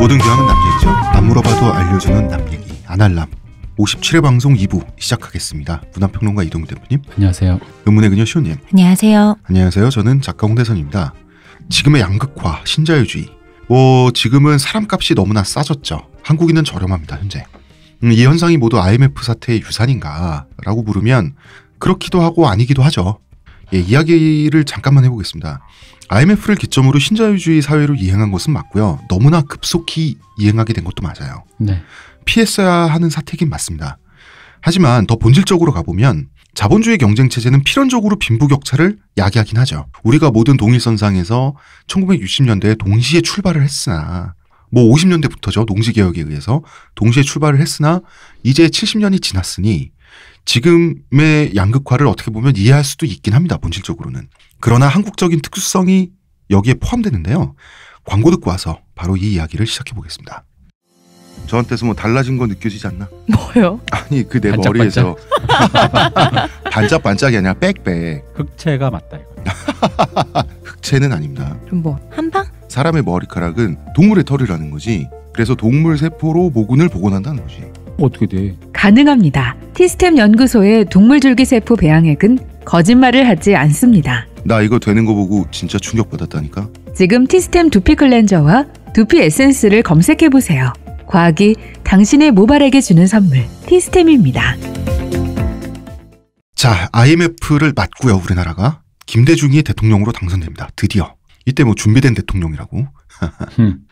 모든 교양은 남 얘기죠. 안 물어봐도 알려주는 남 얘기. 아날람 57회 방송 2부 시작하겠습니다. 문화평론가 이동규 대표님. 안녕하세요. 의문의 그녀 시호님. 안녕하세요. 안녕하세요. 저는 작가 홍대선입니다. 지금의 양극화, 신자유주의. 지금은 사람값이 너무나 싸졌죠. 한국인은 저렴합니다. 현재. 이 현상이 모두 IMF 사태의 유산인가라고 물으면 그렇기도 하고 아니기도 하죠. 이야기를 잠깐만 해보겠습니다. IMF를 기점으로 신자유주의 사회로 이행한 것은 맞고요. 너무나 급속히 이행하게 된 것도 맞아요. 네. 피했어야 하는 사태이긴 맞습니다. 하지만 더 본질적으로 가보면 자본주의 경쟁체제는 필연적으로 빈부격차를 야기하긴 하죠. 우리가 모든 동일선상에서 1960년대에 동시에 출발을 했으나 50년대부터죠. 농지개혁에 의해서 동시에 출발을 했으나 이제 70년이 지났으니 지금의 양극화를 어떻게 보면 이해할 수도 있긴 합니다. 본질적으로는. 그러나 한국적인 특수성이 여기에 포함되는데요. 광고 듣고 와서 바로 이 이야기를 시작해 보겠습니다. 저한테서 달라진 거 느껴지지 않나? 뭐요? 아니 그 내 머리에서 반짝반짝이 아니라 빽빽. 흑채가 맞다 이거. 흑채는 아닙니다. 그럼 뭐 한방? 사람의 머리카락은 동물의 털이라는 거지. 그래서 동물 세포로 모근을 복원한다는 거지. 어떻게 돼? 가능합니다. 티스템 연구소의 동물줄기세포 배양액은 거짓말을 하지 않습니다. 나 이거 되는 거 보고 진짜 충격받았다니까. 지금 티스템 두피 클렌저와 두피 에센스를 검색해보세요. 과학이 당신의 모발에게 주는 선물, 티스템입니다. 자, IMF를 맞고요. 우리나라가 김대중이 대통령으로 당선됩니다. 드디어. 이때 준비된 대통령이라고.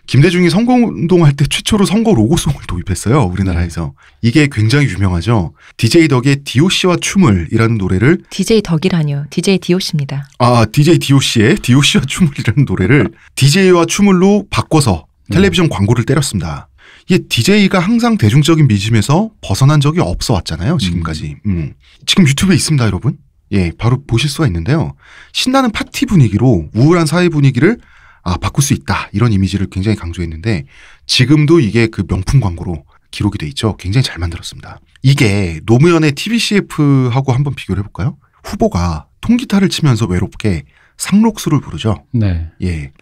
김대중이 선거운동할 때 최초로 선거 로고송을 도입했어요. 우리나라에서. 이게 굉장히 유명하죠. DJ 덕의 DOC와 춤을이라는 노래를 DJ 덕이라뇨. DJ DOC입니다. DJ DOC의 DOC와 춤을이라는 노래를 DJ와 춤을로 바꿔서 텔레비전 광고를 때렸습니다. 이게 DJ가 항상 대중적인 미짐에서 벗어난 적이 없어 왔잖아요. 지금까지. 지금 유튜브에 있습니다. 여러분. 바로 보실 수가 있는데요. 신나는 파티 분위기로 우울한 사회 분위기를 바꿀 수 있다. 이런 이미지를 굉장히 강조했는데 지금도 이게 그 명품 광고로 기록이 돼 있죠. 굉장히 잘 만들었습니다. 이게 노무현의 TBCF하고 한번 비교를 해볼까요? 후보가 통기타를 치면서 외롭게 상록수를 부르죠. 네.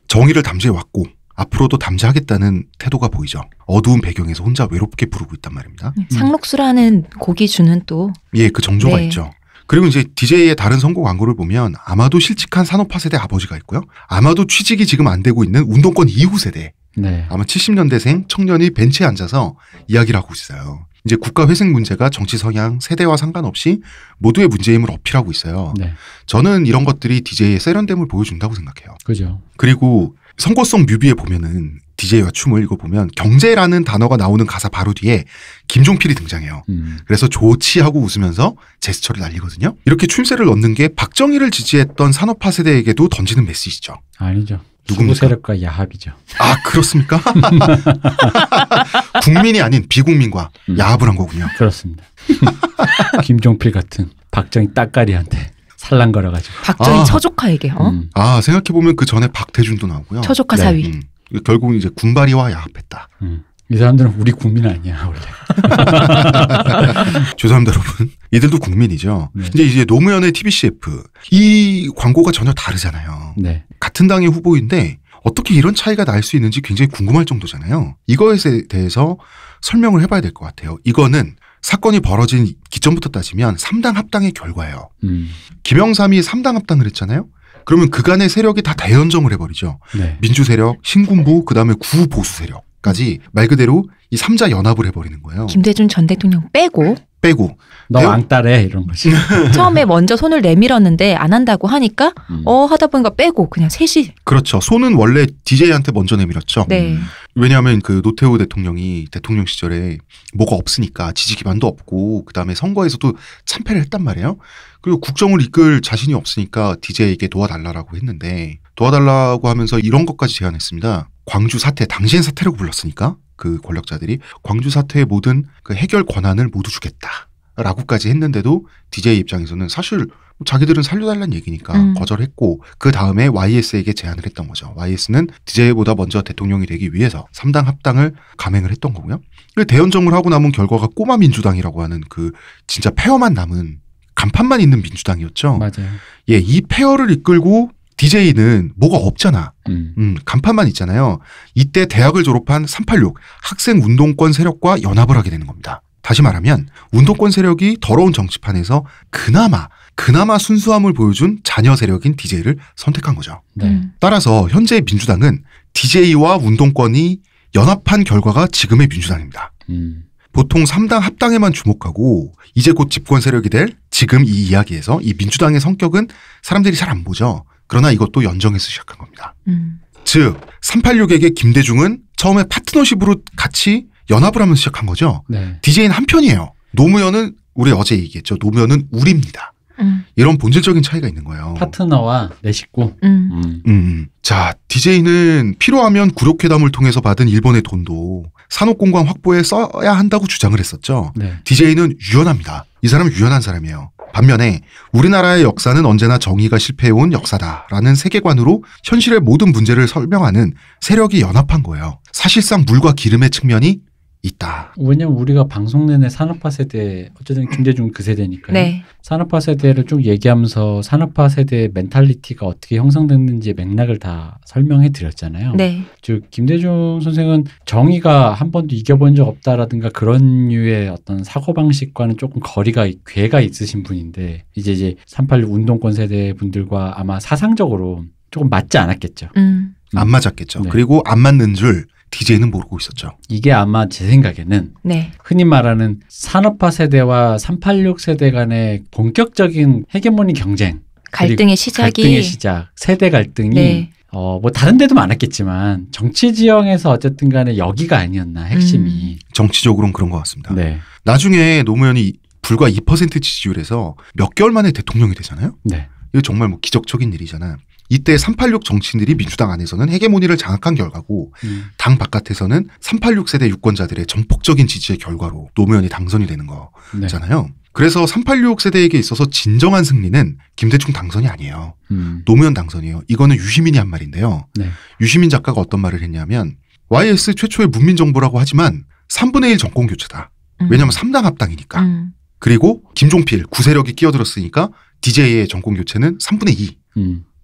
정의를 담재해왔고 앞으로도 담재하겠다는 태도가 보이죠. 어두운 배경에서 혼자 외롭게 부르고 있단 말입니다. 상록수라는 곡이 주는 또 그 정조가 있죠. 그리고 이제 DJ의 다른 선거 광고를 보면 아마도 실직한 산업화 세대 아버지가 있고요. 아마도 취직이 지금 안 되고 있는 운동권 이후 세대. 네. 아마 70년대생 청년이 벤치에 앉아서 이야기를 하고 있어요. 이제 국가 회생 문제가 정치 성향, 세대와 상관없이 모두의 문제임을 어필하고 있어요. 네. 저는 이런 것들이 DJ의 세련됨을 보여준다고 생각해요. 그죠. 그리고 선거송 뮤비에 보면은 DJ와 춤을 읽어보면 경제라는 단어가 나오는 가사 바로 뒤에 김종필이 등장해요. 그래서 좋지 하고 웃으면서 제스처를 날리거든요. 이렇게 춤새를 넣는 게 박정희를 지지했던 산업화 세대에게도 던지는 메시지죠. 아니죠. 누구 세력과 야합이죠. 그렇습니까? 국민이 아닌 비국민과 야합을 한 거군요. 그렇습니다. 김종필 같은 박정희 따까리한테 살랑 걸어가지고. 박정희 처조카에게. 생각해보면 그 전에 박태준도 나오고요. 처조카 사위. 결국은 이제 군바리와 야합했다. 이 사람들은 우리 국민 아니야 원래. 죄송합니다 여러분. 이들도 국민이죠. 네. 근데 이제 노무현의 TBCF 이 광고가 전혀 다르잖아요. 네. 같은 당의 후보인데 어떻게 이런 차이가 날 수 있는지 굉장히 궁금할 정도잖아요. 이거에 대해서 설명을 해봐야 될 것 같아요. 이거는 사건이 벌어진 기점부터 따지면 3당 합당의 결과예요. 김영삼이 3당 합당을 했잖아요. 그러면 그간의 세력이 다 대연정을 해버리죠. 네. 민주 세력, 신군부, 그다음에 구보수 세력까지 말 그대로 이 3자 연합을 해버리는 거예요. 김대중 전 대통령 빼고 너 왕따래 이런 거지. 처음에 먼저 손을 내밀었는데 안 한다고 하니까 하다 보니까 빼고 그냥 셋이. 그렇죠. 손은 원래 DJ한테 먼저 내밀었죠. 네. 왜냐하면 그 노태우 대통령이 대통령 시절에 뭐가 없으니까 지지 기반도 없고 그다음에 선거에서도 참패를 했단 말이에요. 그리고 국정을 이끌 자신이 없으니까 DJ에게 도와달라고 했는데 도와달라고 하면서 이런 것까지 제안했습니다. 광주 사태, 당시엔 사태라고 불렀으니까 그 권력자들이 광주 사태의 모든 그 해결 권한을 모두 주겠다라고까지 했는데도 DJ 입장에서는 사실 자기들은 살려달라는 얘기니까 거절했고 그 다음에 YS에게 제안을 했던 거죠. YS는 DJ보다 먼저 대통령이 되기 위해서 3당 합당을 감행을 했던 거고요. 대연정을 하고 남은 결과가 꼬마 민주당이라고 하는 그 진짜 폐허만 남은 간판만 있는 민주당이었죠. 맞아요. 이 폐허를 이끌고 DJ는 뭐가 없잖아. 간판만 있잖아요. 이때 대학을 졸업한 386 학생 운동권 세력과 연합을 하게 되는 겁니다. 다시 말하면 운동권 세력이 더러운 정치판에서 그나마 순수함을 보여준 자녀 세력인 DJ를 선택한 거죠. 네. 따라서 현재 민주당은 DJ와 운동권이 연합한 결과가 지금의 민주당입니다. 보통 3당 합당에만 주목하고 이제 곧 집권 세력이 될 지금 이 이야기에서 이 민주당의 성격은 사람들이 잘 안 보죠. 그러나 이것도 연정에서 시작한 겁니다. 즉 386에게 김대중은 처음에 파트너십으로 같이 연합을 하면서 시작한 거죠. 네. DJ는 한편이에요. 노무현은 우리 어제 얘기했죠. 노무현은 우리입니다. 이런 본질적인 차이가 있는 거예요. 파트너와 내 식구. 자, DJ는 필요하면 구력회담을 통해서 받은 일본의 돈도 산업공간 확보에 써야 한다고 주장을 했었죠. 네. DJ는 유연합니다. 이 사람은 유연한 사람이에요. 반면에 우리나라의 역사는 언제나 정의가 실패해온 역사다라는 세계관으로 현실의 모든 문제를 설명하는 세력이 연합한 거예요. 사실상 물과 기름의 측면이 있다. 왜냐면 우리가 방송 내내 산업화 세대, 어쨌든 김대중 그 세대니까요. 네. 산업화 세대를 쭉 얘기하면서 산업화 세대의 멘탈리티가 어떻게 형성됐는지의 맥락을 다 설명해 드렸잖아요. 네. 즉 김대중 선생은 정의가 한 번도 이겨본 적 없다라든가 그런 류의 어떤 사고방식과는 조금 궤가 있으신 분인데 이제 386 운동권 세대 분들과 아마 사상적으로 조금 맞지 않았겠죠. 안 맞았겠죠. 네. 그리고 안 맞는 줄 DJ는 모르고 있었죠. 이게 아마 제 생각에는 네. 흔히 말하는 산업화 세대와 386 세대 간의 본격적인 헤게모니 경쟁, 갈등의 시작이 갈등의 시작, 세대 갈등이 네. 뭐 다른 데도 많았겠지만 정치 지형에서 어쨌든 간에 여기가 아니었나 핵심이. 정치적으로는 그런 것 같습니다. 네. 나중에 노무현이 불과 2% 지지율에서 몇 개월 만에 대통령이 되잖아요. 네. 이거 정말 뭐 기적적인 일이잖아. 이때 386 정치인들이 민주당 안에서는 헤게모니를 장악한 결과고 당 바깥에서는 386 세대 유권자들의 전폭적인 지지의 결과로 노무현이 당선이 되는 거잖아요. 네. 그래서 386 세대에게 있어서 진정한 승리는 김대중 당선이 아니에요. 노무현 당선이에요. 이거는 유시민이 한 말인데요. 네. 유시민 작가가 어떤 말을 했냐면 YS 최초의 문민정부라고 하지만 3분의 1 정권 교체다. 왜냐하면 3당 합당이니까. 그리고 김종필 구세력이 끼어들었으니까 DJ의 정권 교체는 3분의 2.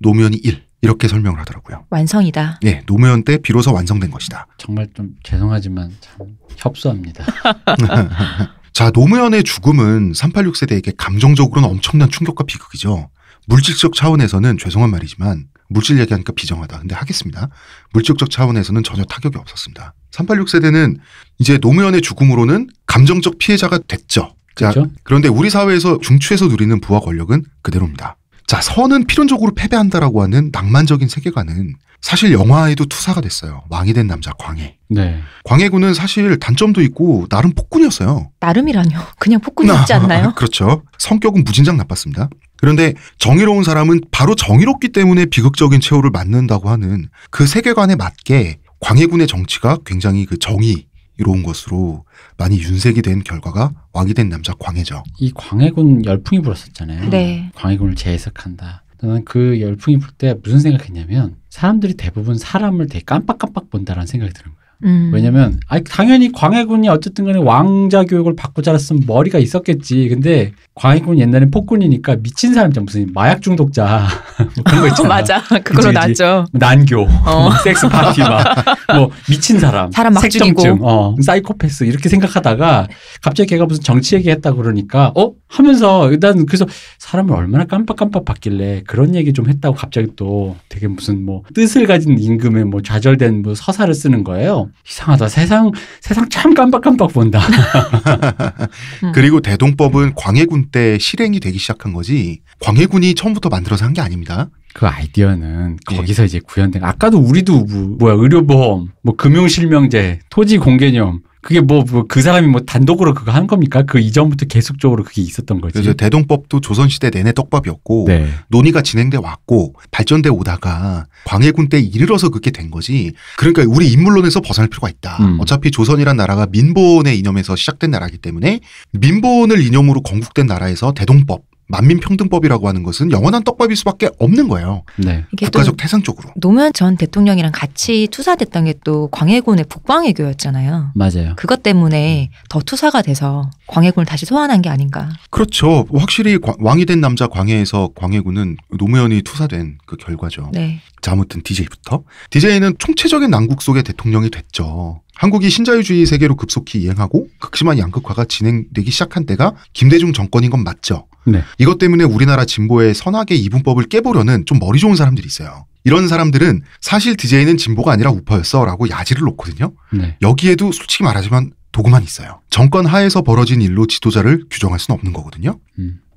노무현이 1. 이렇게 설명을 하더라고요. 완성이다. 네, 노무현 때 비로소 완성된 것이다. 정말 좀 죄송하지만 참 협소합니다. 자, 노무현의 죽음은 386 세대에게 감정적으로는 엄청난 충격과 비극이죠. 물질적 차원에서는 죄송한 말이지만 물질 얘기하니까 비정하다. 근데 하겠습니다. 물질적 차원에서는 전혀 타격이 없었습니다. 386 세대는 이제 노무현의 죽음으로는 감정적 피해자가 됐죠. 자, 그렇죠? 그런데 우리 사회에서 중추에서 누리는 부와 권력은 그대로입니다. 자, 선은 필연적으로 패배한다라고 하는 낭만적인 세계관은 사실 영화에도 투사가 됐어요. 왕이 된 남자 광해. 네. 광해군은 사실 단점도 있고 나름 폭군이었어요. 나름이라뇨. 그냥 폭군이었지 않나요? 그렇죠. 성격은 무진장 나빴습니다. 그런데 정의로운 사람은 바로 정의롭기 때문에 비극적인 최후를 맞는다고 하는 그 세계관에 맞게 광해군의 정치가 굉장히 그 정의로운 것으로 많이 윤색이 된 결과가 왕이 된 남자 광해죠. 이 광해군 열풍이 불었었잖아요. 네. 광해군을 재해석한다. 저는 그 열풍이 불 때 무슨 생각했냐면 사람들이 대부분 사람을 되게 깜빡깜빡 본다라는 생각이 드는 거예요. 왜냐면 당연히 광해군이 어쨌든 간에 왕자 교육을 받고 자랐으면 머리가 있었겠지. 근데 광해군 옛날엔 폭군이니까 미친 사람이잖아. 무슨 마약 중독자 뭐 그런 거 있잖아. 맞아. 그걸로 났죠. 난교, 섹스 파티 뭐 미친 사람 막 색정증, 사이코패스 이렇게 생각하다가 갑자기 걔가 무슨 정치 얘기했다 그러니까 하면서 난 그래서 사람을 얼마나 깜빡깜빡 봤길래 그런 얘기 좀 했다고 갑자기 또 되게 무슨 뭐 뜻을 가진 임금에 뭐 좌절된 뭐 서사를 쓰는 거예요. 이상하다. 세상 참 깜빡깜빡 본다. 그리고 대동법은 광해군 때 실행이 되기 시작한 거지 광해군이 처음부터 만들어서 한 게 아닙니다. 그 아이디어는 거기서 이제 구현된. 아까도 우리도 의료보험, 금융실명제, 토지 공개념. 그게 그 사람이 단독으로 그거 한 겁니까? 그 이전부터 계속적으로 그게 있었던 거지. 그래서 대동법도 조선시대 내내 떡밥이었고 네. 논의가 진행돼 왔고 발전돼 오다가 광해군 때 이르러서 그렇게 된 거지. 그러니까 우리 인물론에서 벗어날 필요가 있다. 어차피 조선이란 나라가 민본의 이념에서 시작된 나라이기 때문에 민본을 이념으로 건국된 나라에서 대동법 만민평등법이라고 하는 것은 영원한 떡밥일 수밖에 없는 거예요. 네. 이게 국가적 태생적으로. 노무현 전 대통령이랑 같이 투사됐던 게 또 광해군의 북광해교였잖아요. 맞아요. 그것 때문에 더 투사가 돼서 광해군을 다시 소환한 게 아닌가. 그렇죠. 확실히 왕이 된 남자 광해에서 광해군은 노무현이 투사된 그 결과죠. 네. 자, 아무튼 DJ부터. DJ는 총체적인 난국 속의 대통령이 됐죠. 한국이 신자유주의 세계로 급속히 이행하고 극심한 양극화가 진행되기 시작한 때가 김대중 정권인 건 맞죠. 네. 이것 때문에 우리나라 진보의 선악의 이분법을 깨보려는 좀 머리 좋은 사람들이 있어요. 이런 사람들은 사실 DJ는 진보가 아니라 우파였어 라고 야지를 놓거든요. 네. 여기에도 솔직히 말하지만 도구만 있어요. 정권 하에서 벌어진 일로 지도자를 규정할 수는 없는 거거든요.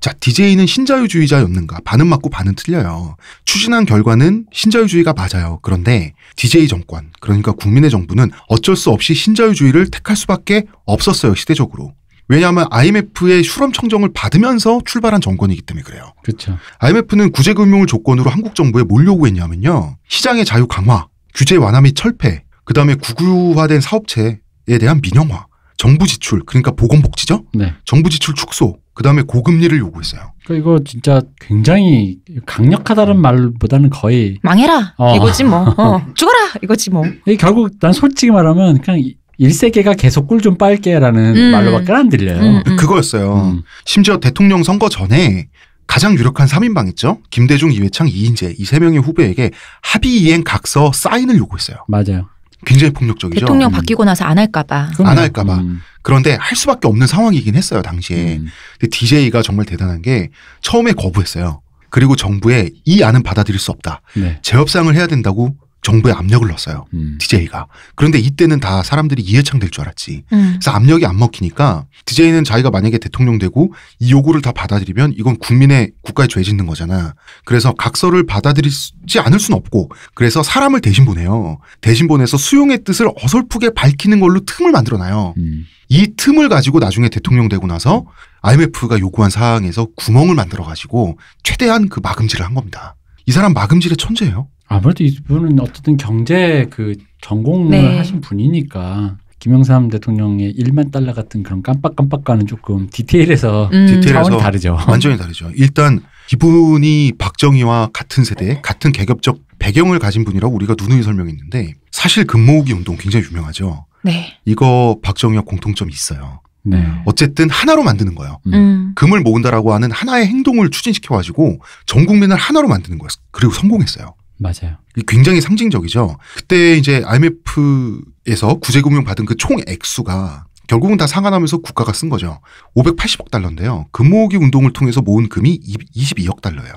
자, DJ는 신자유주의자였는가? 반은 맞고 반은 틀려요. 추진한 결과는 신자유주의가 맞아요. 그런데 DJ 정권, 그러니까 국민의 정부는 어쩔 수 없이 신자유주의를 택할 수밖에 없었어요. 시대적으로. 왜냐하면 IMF의 실험 청정을 받으면서 출발한 정권이기 때문에 그래요. 그렇죠. IMF는 구제금융을 조건으로 한국 정부에 뭘 요구했냐면요. 시장의 자유 강화, 규제 완화 및 철폐, 그다음에 국유화된 사업체에 대한 민영화, 정부 지출, 그러니까 보건복지죠? 네. 정부 지출 축소, 그다음에 고금리를 요구했어요. 이거 진짜 굉장히 강력하다는 말보다는 거의 망해라 이거지 뭐. 죽어라 이거지 뭐. 결국 난 솔직히 말하면 그냥 1세계가 계속 꿀 좀 빨게라는 말로밖에 안 들려요. 그거였어요. 심지어 대통령 선거 전에 가장 유력한 3인방 있죠? 김대중, 이회창, 이인재 이 세 명의 후배에게 합의 이행 각서 사인을 요구했어요. 맞아요. 굉장히 폭력적이죠. 대통령 바뀌고 나서 안 할까 봐. 안 할까 봐. 그런데 할 수밖에 없는 상황이긴 했어요. 당시에. 근데 DJ가 정말 대단한 게 처음에 거부했어요. 그리고 정부에 이 안은 받아들일 수 없다. 네. 재협상을 해야 된다고 정부에 압력을 넣었어요. DJ가. 그런데 이때는 다 사람들이 이해창 될 줄 알았지. 그래서 압력이 안 먹히니까 DJ는 자기가 만약에 대통령 되고 이 요구를 다 받아들이면 이건 국민의 국가에 죄 짓는 거잖아. 그래서 각서를 받아들이지 않을 수는 없고 그래서 사람을 대신 보내요. 대신 보내서 수용의 뜻을 어설프게 밝히는 걸로 틈을 만들어놔요. 이 틈을 가지고 나중에 대통령 되고 나서 IMF가 요구한 사항에서 구멍을 만들어가지고 최대한 그 마금질을 한 겁니다. 이 사람 마금질의 천재예요. 아무래도 이분은 어쨌든 경제 그 전공을 네. 하신 분이니까 김영삼 대통령의 1만 달러 같은 그런 깜빡깜빡과는 조금 디테일에서 차원이 다르죠. 완전히 다르죠. 일단 이분이 박정희와 같은 세대, 같은 계급적 배경을 가진 분이라고 우리가 누누이 설명했는데 사실 금 모으기 운동 굉장히 유명하죠. 네. 이거 박정희와 공통점이 있어요. 네. 어쨌든 하나로 만드는 거예요. 금을 모은다라고 하는 하나의 행동을 추진시켜가지고 전 국민을 하나로 만드는 거예요. 그리고 성공했어요. 맞아요. 굉장히 상징적이죠. 그때 이제 IMF에서 구제금융 받은 그 총 액수가 결국은 다 상환하면서 국가가 쓴 거죠. 580억 달러인데요. 금 모으기 운동을 통해서 모은 금이 22억 달러예요.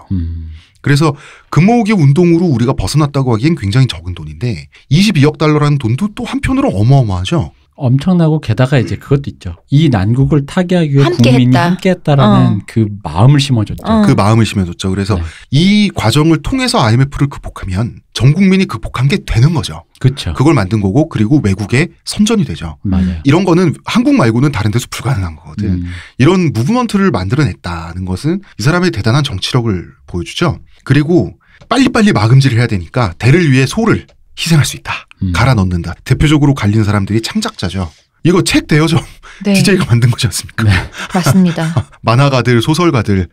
그래서 금 모으기 운동으로 우리가 벗어났다고 하기엔 굉장히 적은 돈인데 22억 달러라는 돈도 또 한편으로 어마어마하죠. 엄청나고 게다가 이제 그것도 있죠. 이 난국을 타개하기 위해 함께 국민이 했다. 함께했다라는 그 마음을 심어줬죠. 그 마음을 심어줬죠. 그래서 네. 이 과정을 통해서 IMF를 극복하면 전 국민이 극복한 게 되는 거죠. 그렇죠. 그걸 만든 거고 그리고 외국에 선전이 되죠. 맞아요. 이런 거는 한국 말고는 다른 데서 불가능한 거거든. 이런 무브먼트를 만들어냈다는 것은 이 사람의 대단한 정치력을 보여주죠. 그리고 빨리빨리 마금질을 해야 되니까 대를 위해 소를 희생할 수 있다. 갈아 넣는다. 대표적으로 갈린 사람들이 창작자죠. 이거 책 대여점 네. DJ가 만든 거지 않습니까? 네. 맞습니다. 만화가들, 소설가들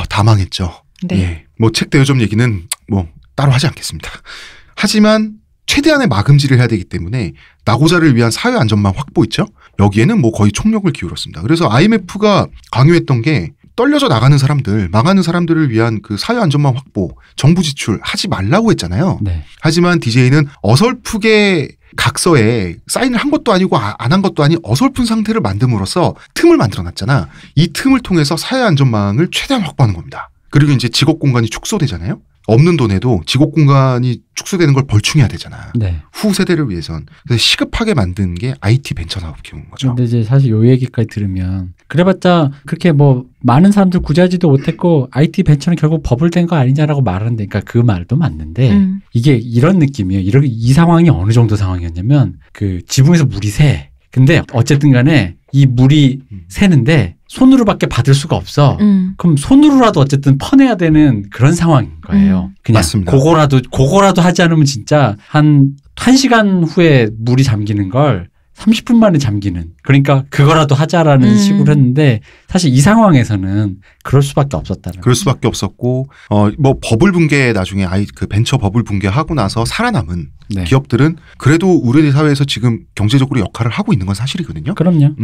다 망했죠. 네. 예. 뭐 책 대여점 얘기는 뭐 따로 하지 않겠습니다. 하지만 최대한의 마금질을 해야 되기 때문에 나고자를 위한 사회 안전망 확보 있죠. 여기에는 뭐 거의 총력을 기울였습니다. 그래서 IMF가 강요했던 게 떨려져 나가는 사람들, 망하는 사람들을 위한 그 사회 안전망 확보, 정부 지출 하지 말라고 했잖아요. 네. 하지만 DJ는 어설프게 각서에 사인을 한 것도 아니고 안 한 것도 아닌 어설픈 상태를 만듦으로써 틈을 만들어놨잖아. 이 틈을 통해서 사회 안전망을 최대한 확보하는 겁니다. 그리고 이제 직업 공간이 축소되잖아요. 없는 돈에도 직업 공간이 축소되는 걸 벌충해야 되잖아. 네. 후 세대를 위해선. 그래서 시급하게 만든 게 IT 벤처 사업 키우는 거죠. 근데 이제 사실 요 얘기까지 들으면 그래봤자 그렇게 뭐 많은 사람들 구제하지도 못했고 IT 벤처는 결국 버블된 거 아니냐라고 말하는데 그러니까 그 말도 맞는데 이게 이런 느낌이에요. 이 상황이 어느 정도 상황이었냐면 그 지붕에서 물이 새. 근데 어쨌든 간에 이 물이 새는데 손으로밖에 받을 수가 없어. 그럼 손으로라도 어쨌든 퍼내야 되는 그런 상황인 거예요. 그냥 맞습니다. 그거라도 하지 않으면 진짜 한 1시간 후에 물이 잠기는 걸 30분 만에 잠기는. 그러니까 그거라도 하자라는 식으로 했는데 사실 이 상황에서는 그럴 수밖에 없었다는. 그럴 수밖에 없었고 뭐 버블 붕괴 나중에 그 벤처 버블 붕괴하고 나서 살아남은 네. 기업들은 그래도 우리 사회에서 지금 경제적으로 역할을 하고 있는 건 사실이거든요. 그럼요.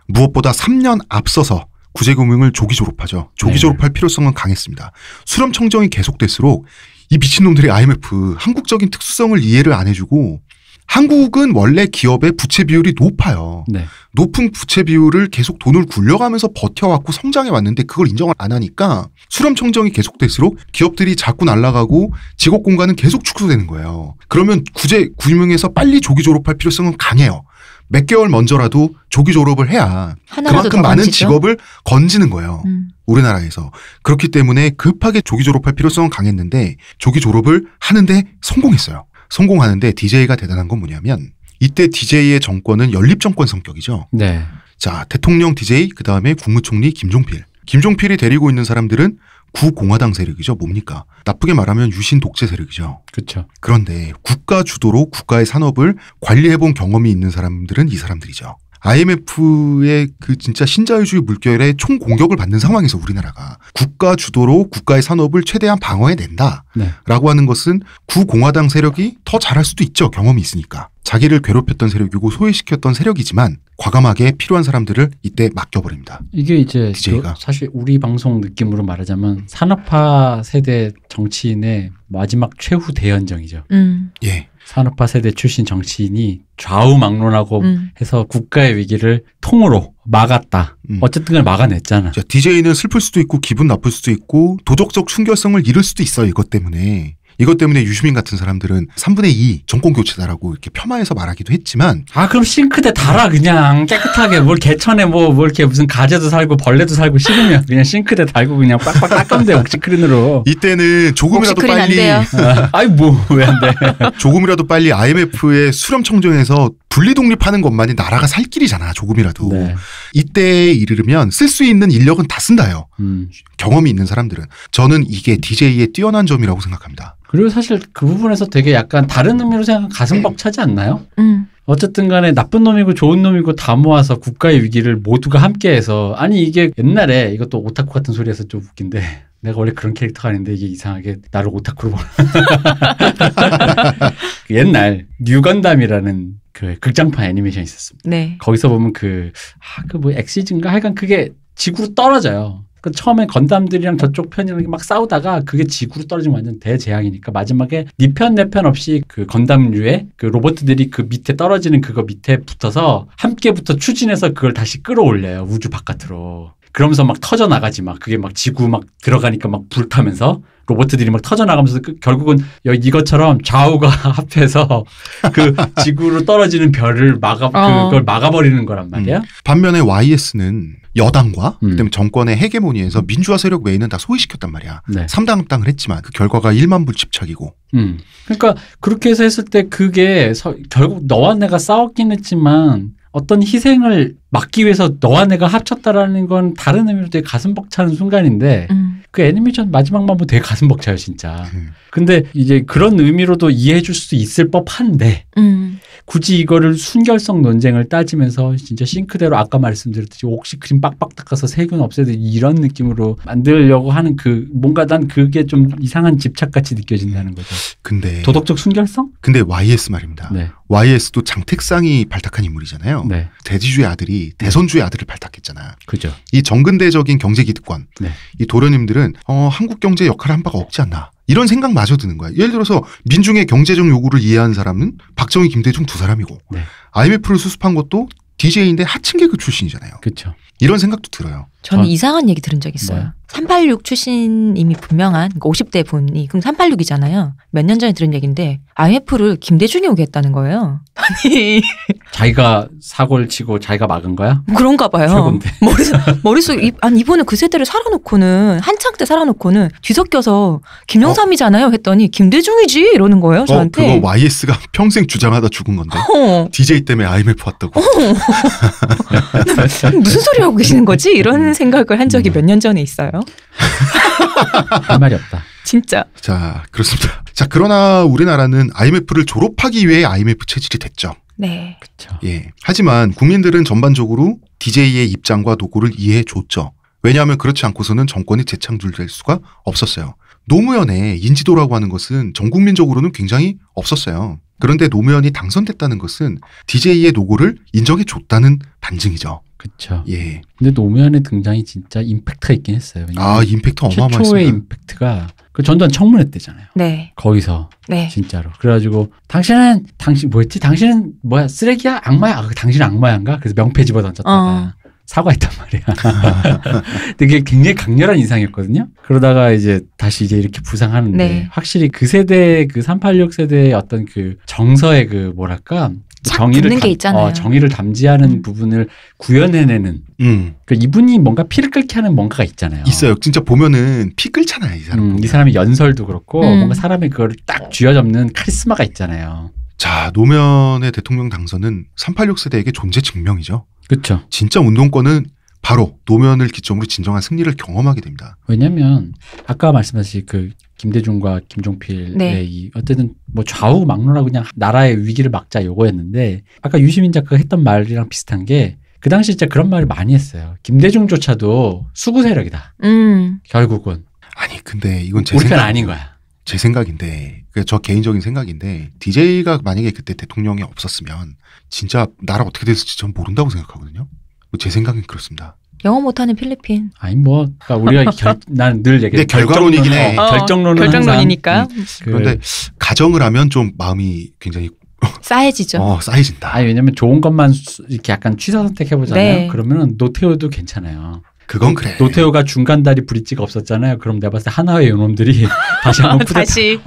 무엇보다 3년 앞서서 구제금융을 조기 졸업하죠. 조기 네. 졸업할 필요성은 강했습니다. 수렴 청정이 계속될수록 이 미친놈들의 IMF 한국적인 특수성을 이해를 안 해주고 한국은 원래 기업의 부채 비율이 높아요. 네. 높은 부채 비율을 계속 돈을 굴려가면서 버텨왔고 성장해 왔는데 그걸 인정을 안 하니까 수렴 청정이 계속될수록 기업들이 자꾸 날아가고 직업 공간은 계속 축소되는 거예요. 그러면 구제금융에서 빨리 조기 졸업할 필요성은 강해요. 몇 개월 먼저라도 조기 졸업을 해야 그만큼 많은 직업을 건지는 거예요. 우리나라에서. 그렇기 때문에 급하게 조기 졸업할 필요성은 강했는데 조기 졸업을 하는데 성공했어요. 성공하는데 DJ가 대단한 건 뭐냐면 이때 DJ의 정권은 연립정권 성격이죠. 네. 자, 대통령 DJ 그다음에 국무총리 김종필. 김종필이 데리고 있는 사람들은 구공화당 세력이죠. 뭡니까? 나쁘게 말하면 유신 독재 세력이죠. 그렇죠. 그런데 국가 주도로 국가의 산업을 관리해본 경험이 있는 사람들은 이 사람들이죠. IMF의 그 진짜 신자유주의 물결에 총 공격을 받는 상황에서 우리나라가 국가 주도로 국가의 산업을 최대한 방어해낸다라고 네. 하는 것은 구공화당 세력이 더 잘할 수도 있죠. 경험이 있으니까. 자기를 괴롭혔던 세력이고 소외시켰던 세력이지만 과감하게 필요한 사람들을 이때 맡겨버립니다. 이게 이제 DJ가. 사실 우리 방송 느낌으로 말하자면 산업화 세대 정치인의 마지막 최후 대연정이죠. 예. 산업화 세대 출신 정치인이 좌우막론하고 해서 국가의 위기를 통으로 막았다. 어쨌든 간에 막아냈잖아. 자, DJ는 슬플 수도 있고 기분 나쁠 수도 있고 도덕적 순결성을 잃을 수도 있어요. 이것 때문에 유시민 같은 사람들은 3분의 2 정권 교체다라고 이렇게 폄하해서 말하기도 했지만 그럼 싱크대 달아 그냥 깨끗하게 뭘 개천에 뭐 이렇게 무슨 가재도 살고 벌레도 살고 싫으면 그냥 싱크대 달고 그냥 빡빡 닦으면 돼 옥시크린으로. 이때는 조금이라도 옥시크린 빨리 안 돼요. 왜 안 돼? 조금이라도 빨리 IMF의 수렴 청정에서 분리 독립하는 것만이 나라가 살 길이잖아. 조금이라도. 네. 이때에 이르면 쓸 수 있는 인력은 다 쓴다요. 경험이 있는 사람들은. 저는 이게 DJ의 뛰어난 점이라고 생각합니다. 그리고 사실 그 부분에서 되게 약간 다른 의미로 생각하면 가슴 벅차지 않나요? 어쨌든 간에 나쁜 놈이고 좋은 놈이고 다 모아서 국가의 위기를 모두가 함께해서 아니 이게 옛날에 이것도 오타쿠 같은 소리에서 좀 웃긴데 내가 원래 그런 캐릭터가 아닌데 이게 이상하게 나를 오타쿠로 보는 옛날 뉴건담이라는 그 극장판 애니메이션이 있었습니다. 네. 거기서 보면 뭐 엑시즈인가 하여간 그게 지구로 떨어져요. 그 처음에 건담들이랑 저쪽 편이랑 막 싸우다가 그게 지구로 떨어지면 완전 대재앙이니까 마지막에 니 편 내 편 없이 그 건담류의 그 로봇들이 그 밑에 떨어지는 그거 밑에 붙어서 함께부터 추진해서 그걸 다시 끌어올려요. 우주 바깥으로. 그러면서 막 터져 나가지 막 그게 막 지구 막 들어가니까 막 불타면서 로봇들이 막 터져 나가면서 결국은 이것처럼 좌우가 합해서 그 지구로 떨어지는 별을 그걸 막아버리는 거란 말이야. 반면에 YS는 여당과 그다음에 정권의 헤게모니에서 민주화 세력 외에는 다 소외시켰단 말이야. 네. 3당 합당을 했지만 그 결과가 1만 불 집착이고. 그러니까 그렇게 해서 했을 때 그게 결국 너와 내가 싸웠긴 했지만 어떤 희생을 막기 위해서 너와 내가 합쳤다라는 건 다른 의미로 되게 가슴 벅차는 순간인데 그 애니메이션 마지막만 보면 되게 가슴 벅차요 진짜. 근데 이제 그런 의미로도 이해해 줄 수 있을 법한데 굳이 이거를 순결성 논쟁을 따지면서 진짜 싱크대로 아까 말씀드렸듯이 옥시크림 빡빡 닦아서 세균 없애야 돼 이런 느낌으로 만들려고 하는 뭔가 난 그게 좀 이상한 집착같이 느껴진다는 거죠. 근데 도덕적 순결성? 근데 YS 말입니다. 네. YS도 장택상이 발탁한 인물이잖아요. 네. 대지주의 아들이 대선주의 아들을 발탁했잖아. 그죠. 이 정근대적인 경제기득권, 네. 이 도련님들은 한국 경제 역할을 한 바가 없지 않나. 이런 생각마저 드는 거야. 예를 들어서 민중의 경제적 요구를 이해한 사람은 박정희, 김대중 두 사람이고 네. IMF를 수습한 것도 DJ인데 하층 계급 출신이잖아요. 그렇죠. 이런 생각도 들어요. 저는 이상한 얘기 들은 적 있어요. 386 출신임이 분명한 50대 분이 그럼 386이잖아요. 몇 년 전에 들은 얘기인데 IMF를 김대중이 오게 했다는 거예요. 아니 자기가 사고를 치고 자기가 막은 거야? 그런가 봐요. 최고인데. 머릿속에 이번에 그 세대를 살아놓고는 한창 때 살아놓고는 뒤섞여서 김영삼이잖아요 했더니 김대중이지 이러는 거예요 저한테. 그거 YS가 평생 주장하다 죽은 건데. DJ 때문에 IMF 왔다고. 무슨 소리 하고 계시는 거지? 이런 생각을 한 적이 몇 년 전에 있어요. 할 말이 없다. 진짜. 자, 그렇습니다. 자, 그러나 우리나라는 IMF를 졸업하기 위해 IMF 체질이 됐죠. 네. 그렇죠. 예. 하지만 국민들은 전반적으로 DJ의 입장과 노고를 이해해 줬죠. 왜냐하면 그렇지 않고서는 정권이 재창출될 수가 없었어요. 노무현의 인지도라고 하는 것은 전 국민적으로는 굉장히 없었어요. 그런데 노무현이 당선됐다는 것은 DJ의 노고를 인정해 줬다는 반증이죠. 그렇죠. 예. 근데 노무현의 등장이 진짜 임팩트가 있긴 했어요. 임팩트 어마어마했습니다. 최초의 임팩트가 그 전두환 청문회 때잖아요. 네. 거기서 네. 진짜로. 그래가지고 당신은 뭐야 쓰레기야 악마야. 당신은 악마야인가? 그래서 명패 집어 던졌다가 사과했단 말이야. 근데 그게 굉장히 강렬한 인상이었거든요. 그러다가 이제 다시 이렇게 부상하는데 네. 확실히 그 세대 그 386 세대의 어떤 그 정서의 그 뭐랄까 붙는 게 있잖아요. 정의를 담지하는 부분을 구현해내는. 그 이분이 뭔가 피를 끓게 하는 뭔가가 있잖아요. 있어요. 진짜 보면은 피 끓잖아요. 이 사람. 이 사람의 연설도 그렇고 뭔가 사람의 그거를 딱 쥐어잡는 카리스마가 있잖아요. 자, 노무현의 대통령 당선은 386 세대에게 존재 증명이죠. 그렇죠. 진짜 운동권은 바로 노무현을 기점으로 진정한 승리를 경험하게 됩니다. 왜냐하면 아까 말씀하신 그 김대중과 김종필의 네. 이 어쨌든 뭐 좌우 막론하고 그냥 나라의 위기를 막자 요거였는데 아까 유시민 작가가 했던 말이랑 비슷한 게 그 당시 진짜 그런 말을 많이 했어요. 김대중조차도 수구 세력이다. 결국은. 아니 근데 이건 제 우리 편 생각 아닌 거야. 제 생각인데 저 개인적인 생각인데 DJ가 만약에 그때 대통령이 없었으면 진짜 나라 어떻게 됐을지 전 모른다고 생각하거든요. 제 생각은 그렇습니다. 영어 못하는 필리핀. 아니 뭐 그러니까 우리가 난 늘 얘기해. 결과론이긴 해. 결정론이니까. 그런데 가정을 하면 좀 마음이 굉장히 싸해지죠. 싸해진다. 아니 왜냐면 좋은 것만 이렇게 약간 취사 선택해 보잖아요. 네. 그러면은 노태우도 괜찮아요. 그건 그래. 노태우가 중간다리 브릿지가 없었잖아요. 그럼 내가 봤을 때 하나의 요놈들이 다시 한번 다시.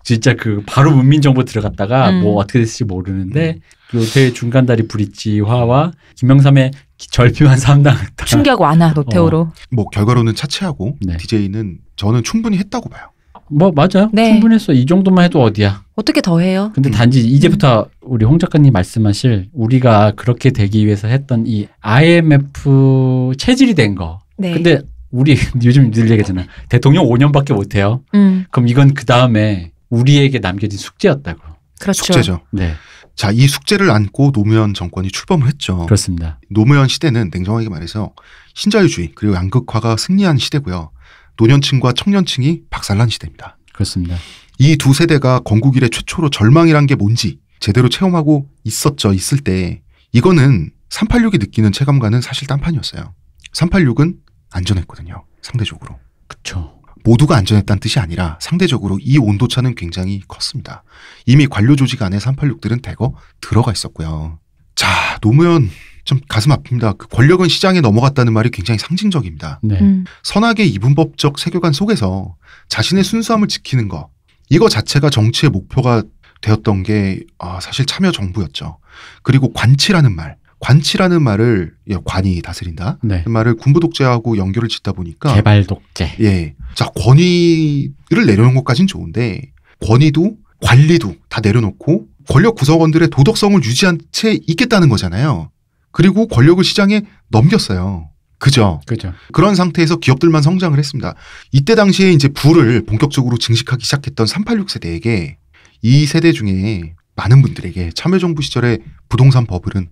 진짜 그 바로 문민정부 들어갔다가 뭐 어떻게 됐을지 모르는데 노태우의 중간다리 브릿지화와 김영삼의 절묘한 3당 충격 완화 노태우로. 뭐 결과로는 차치하고 네. DJ는 저는 충분히 했다고 봐요. 뭐 맞아요. 네. 충분했어. 이 정도만 해도 어디야. 어떻게 더 해요? 근데 단지 이제부터 우리 홍 작가님 말씀하실 우리가 그렇게 되기 위해서 했던 이 IMF 체질이 된 거. 네. 근데 우리 요즘 늘 얘기하잖아. 대통령 5년밖에 못 해요. 그럼 이건 그 다음에 우리에게 남겨진 숙제였다고. 그렇죠. 숙제죠. 네. 자, 이 숙제를 안고 노무현 정권이 출범을 했죠. 그렇습니다. 노무현 시대는 냉정하게 말해서 신자유주의 그리고 양극화가 승리한 시대고요. 노년층과 청년층이 박살난 시대입니다. 그렇습니다. 이 두 세대가 건국 이래 최초로 절망이란 게 뭔지 제대로 체험하고 있을 때 이거는 386이 느끼는 체감과는 사실 딴판이었어요. 386은 안전했거든요. 상대적으로. 그렇죠. 모두가 안전했다는 뜻이 아니라 상대적으로 이 온도차는 굉장히 컸습니다. 이미 관료 조직 안에 386들은 대거 들어가 있었고요. 자, 노무현 좀 가슴 아픕니다. 그 권력은 시장에 넘어갔다는 말이 굉장히 상징적입니다. 네. 선악의 이분법적 세계관 속에서 자신의 순수함을 지키는 거 이거 자체가 정치의 목표가 되었던 게 사실 참여정부였죠. 그리고 관치라는 말을 관이 다스린다. 네. 그 말을 군부 독재하고 연결을 짓다 보니까 개발 독재. 예, 자 권위를 내려놓은 것까지는 좋은데 권위도 관리도 다 내려놓고 권력 구성원들의 도덕성을 유지한 채 있겠다는 거잖아요. 그리고 권력을 시장에 넘겼어요. 그죠? 그죠. 그런 상태에서 기업들만 성장을 했습니다. 이때 당시에 이제 부를 본격적으로 증식하기 시작했던 386 세대에게 이 세대 중에 많은 분들에게 참여정부 시절의 부동산 버블은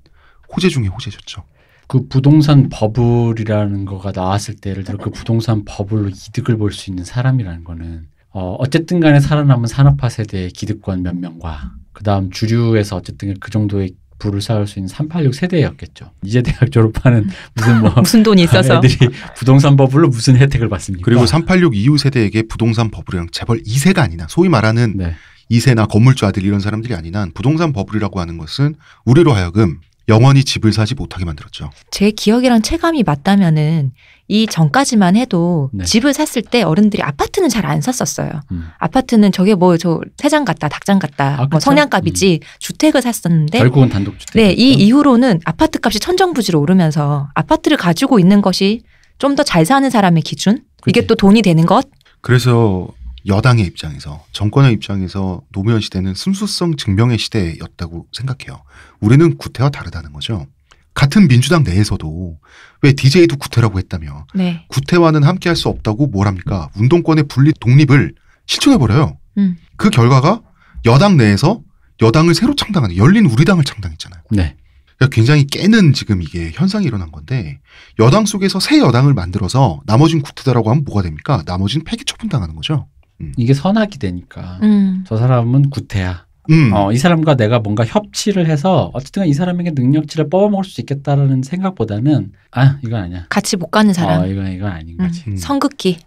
호재 중에 호재셨죠. 그 부동산 버블이라는 거가 나왔을 때 예를 들어 그 부동산 버블로 이득을 볼 수 있는 사람이라는 거는 어쨌든 간에 살아남은 산업화 세대의 기득권 몇 명과 그다음 주류에서 어쨌든 그 정도의 부를 쌓을 수 있는 386 세대였겠죠. 이제 대학 졸업하는 무슨 돈이 있어서 애들이 부동산 버블로 무슨 혜택을 받습니까? 그리고 386 이후 세대에게 부동산 버블이랑 재벌 2세가 아니나 소위 말하는 네. 2세나 건물주 아들 이런 사람들이 아닌 한 부동산 버블이라고 하는 것은 우리로 하여금 영원히 집을 사지 못하게 만들었죠. 제 기억이랑 체감이 맞다면은 이 전까지만 해도 네. 집을 샀을 때 어른들이 아파트는 잘 안 샀었어요. 아파트는 저게 뭐 저 새장 같다, 닭장 같다, 뭐 그렇죠? 성냥갑이지 주택을 샀었는데 결국은 단독주택. 네, 이 이후로는 아파트 값이 천정부지로 오르면서 아파트를 가지고 있는 것이 좀 더 잘 사는 사람의 기준? 이게 그치. 또 돈이 되는 것? 그래서 여당의 입장에서 정권의 입장에서 노무현 시대는 순수성 증명의 시대였다고 생각해요. 우리는 구태와 다르다는 거죠. 같은 민주당 내에서도 왜 DJ도 구태라고 했다며 네. 구태와는 함께할 수 없다고 뭘 합니까? 운동권의 분리 독립을 실천해버려요. 그 결과가 여당 내에서 여당을 새로 창당하는 열린 우리당을 창당했잖아요. 네. 그러니까 굉장히 깨는 지금 이게 현상이 일어난 건데 여당 속에서 새 여당을 만들어서 나머진 구태다라고 하면 뭐가 됩니까? 나머진 폐기 처분당하는 거죠. 이게 선악이 되니까 저 사람은 구태야. 이 사람과 내가 뭔가 협치를 해서 어쨌든 이 사람에게 능력치를 뽑아먹을 수 있겠다라는 생각보다는 이건 아니야. 같이 못 가는 사람. 이건 아닌 거지. 성극기.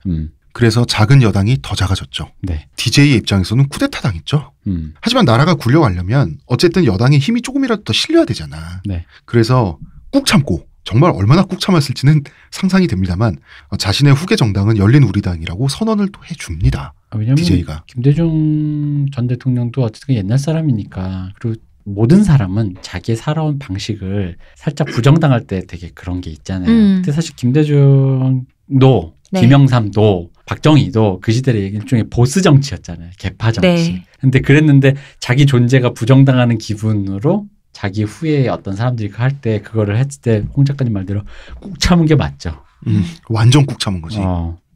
그래서 작은 여당이 더 작아졌죠. 네. DJ의 입장에서는 쿠데타 당했죠. 하지만 나라가 굴려가려면 어쨌든 여당의 힘이 조금이라도 더 실려야 되잖아. 네. 그래서 꾹 참고 정말 얼마나 꾹 참았을지는 상상이 됩니다만 자신의 후계 정당은 열린 우리당이라고 선언을 또 해줍니다. 왜냐하면 DJ가. 김대중 전 대통령도 어쨌든 옛날 사람이니까 그리고 모든 사람은 자기의 살아온 방식을 살짝 부정당할 때 되게 그런 게 있잖아요. 근데 사실 김대중도 네. 김영삼도 박정희도 그 시대의 일종의 보스 정치였잖아요. 개파 정치. 네. 근데 그랬는데 자기 존재가 부정당하는 기분으로 자기 후에 어떤 사람들이 할 때 그거를 했을 때 홍 작가님 말대로 꾹 참은 게 맞죠. 완전 꾹 참은 거지.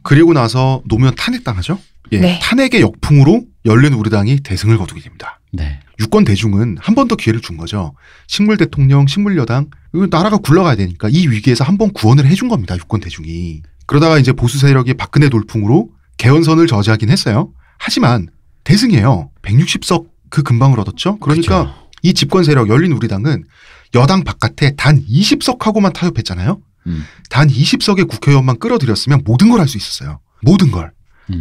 그리고 나서 노무현 탄핵당하죠. 예, 네. 탄핵의 역풍으로 열린 우리당이 대승을 거두게 됩니다. 네. 유권 대중은 한 번 더 기회를 준 거죠. 식물 대통령, 식물 여당, 나라가 굴러가야 되니까 이 위기에서 한 번 구원을 해준 겁니다. 유권 대중이. 그러다가 이제 보수 세력이 박근혜 돌풍으로 개헌선을 저지하긴 했어요. 하지만 대승이에요. 160석 그 금방을 얻었죠. 그러니까 그렇죠. 이 집권 세력 열린 우리당은 여당 바깥에 단 20석하고만 타협했잖아요. 단 20석의 국회의원만 끌어들였으면 모든 걸 할 수 있었어요. 모든 걸.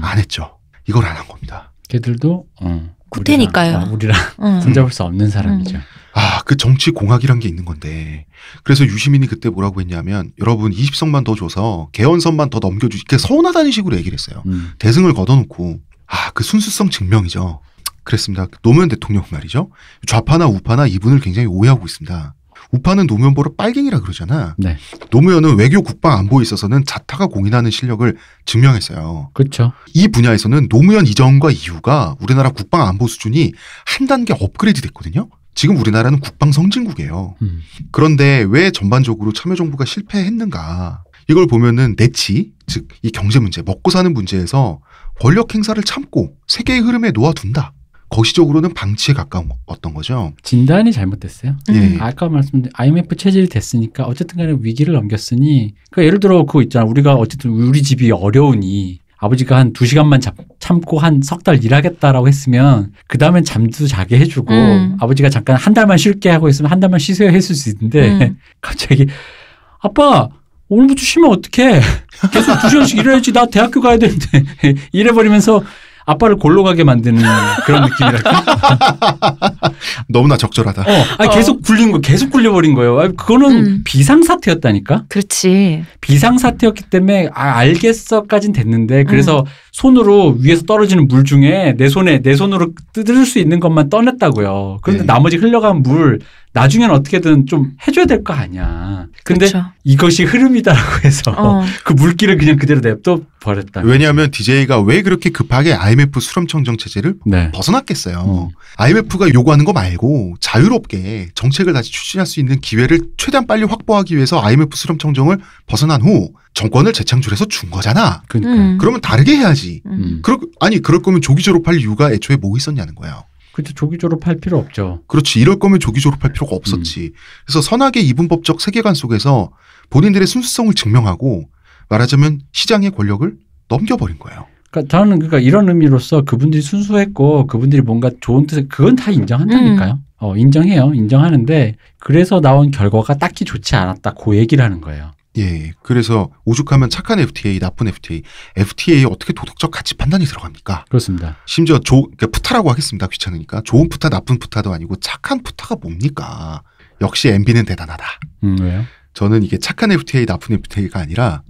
안 했죠. 이걸 안 한 겁니다. 걔들도 구태니까요. 우리랑 손잡을 수 없는 사람이죠. 그 정치 공학이란 게 있는 건데. 그래서 유시민이 그때 뭐라고 했냐면 여러분 20석만 더 줘서 개헌선만 더 넘겨주시. 서운하다는 식으로 얘기를 했어요. 대승을 걷어놓고. 그 순수성 증명이죠. 그랬습니다. 노무현 대통령 말이죠. 좌파나 우파나 이분을 굉장히 오해하고 있습니다. 우파는 노무현 보러 빨갱이라 그러잖아. 네. 노무현은 외교, 국방, 안보에 있어서는 자타가 공인하는 실력을 증명했어요. 그렇죠. 이 분야에서는 노무현 이전과 이후가 우리나라 국방 안보 수준이 한 단계 업그레이드 됐거든요. 지금 우리나라는 국방 선진국이에요. 그런데 왜 전반적으로 참여정부가 실패했는가. 이걸 보면은 내치, 즉 이 경제 문제, 먹고 사는 문제에서 권력 행사를 참고 세계의 흐름에 놓아둔다. 거시적으로는 방치에 가까웠던 거죠. 진단이 잘못됐어요. 예. 아까 말씀드린 IMF 체질이 됐으니까 어쨌든 간에 위기를 넘겼으니 그러니까 예를 들어 그거 있잖아. 우리가 어쨌든 우리 집이 어려우니 아버지가 한 2시간만 참고 한 석 달 일하겠다라고 했으면 그 다음엔 잠도 자게 해주고 아버지가 잠깐 한 달만 쉴게 하고 있으면 한 달만 쉬세요 했을 수 있는데 갑자기 아빠 오늘부터 쉬면 어떡해. 계속 2시간씩 일해야지. 나 대학교 가야 되는데 이래버리면서 아빠를 골로 가게 만드는 그런 느낌이랄까? 너무나 적절하다. 계속 굴린 거, 계속 굴려버린 거예요. 그거는 비상사태였다니까? 그렇지. 비상사태였기 때문에, 알겠어까진 됐는데, 그래서 손으로 위에서 떨어지는 물 중에 내 손으로 뜯을 수 있는 것만 떠냈다고요. 그런데 나머지 흘러간 물, 나중에는 어떻게든 좀 해줘야 될 거 아니야. 근데 그쵸. 이것이 흐름이다라고 해서 그 물기를 그냥 그대로 냅둬 버렸다. 왜냐하면 DJ가 왜 그렇게 급하게 IMF 수렴청정 체제를 벗어났겠어요. IMF가 요구하는 거 말고 자유롭게 정책을 다시 추진할 수 있는 기회를 최대한 빨리 확보하기 위해서 IMF 수렴청정을 벗어난 후 정권을 재창출해서 준 거잖아. 그러니까. 그러면 다르게 해야지. 그럴 거면 조기 졸업할 이유가 애초에 뭐 있었냐는 거예요. 그렇죠. 조기 졸업할 필요 없죠. 그렇지. 이럴 거면 조기 졸업할 필요가 없었지. 그래서 선악의 이분법적 세계관 속에서 본인들의 순수성을 증명하고 말하자면 시장의 권력을 넘겨버린 거예요. 그러니까 저는 이런 의미로서 그분들이 순수했고 그분들이 뭔가 좋은 뜻을 그건 다 인정한다니까요. 인정해요. 인정하는데 그래서 나온 결과가 딱히 좋지 않았다. 그 얘기를 하는 거예요. 예. 그래서 오죽하면 착한 FTA, 나쁜 FTA, FTA에 어떻게 도덕적 가치 판단이 들어갑니까? 그렇습니다. 심지어 그러니까 푸타라고 하겠습니다. 귀찮으니까. 좋은 푸타, 나쁜 푸타도 아니고 착한 푸타가 뭡니까? 역시 MB는 대단하다. 왜요? 저는 이게 착한 FTA, 나쁜 FTA가 아니라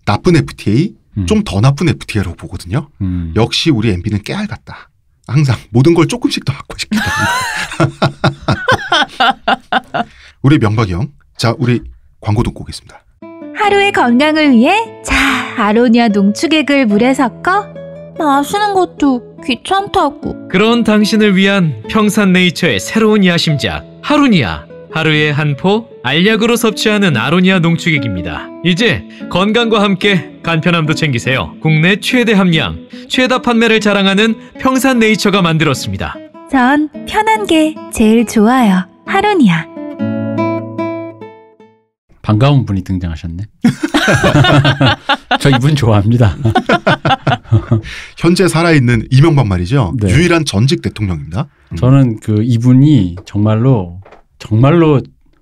나쁜 FTA, 좀 더 나쁜 FTA라고 보거든요. 역시 우리 MB는 깨알 같다. 항상 모든 걸 조금씩 더 확보시키다. 우리 명박이 형. 자, 우리 광고 듣고 오겠습니다. 하루의 건강을 위해 아로니아 농축액을 물에 섞어 마시는 것도 귀찮다고. 그런 당신을 위한 평산네이처의 새로운 야심작 하루니아. 하루에 한 포 알약으로 섭취하는 아로니아 농축액입니다. 이제 건강과 함께 간편함도 챙기세요. 국내 최대 함량, 최다 판매를 자랑하는 평산네이처가 만들었습니다. 전 편한 게 제일 좋아요. 하루니아. 반가운 분이 등장하셨네. 저 이분 좋아합니다. 현재 살아있는 이명박 말이죠. 네. 유일한 전직 대통령입니다. 저는 그 이분이 정말로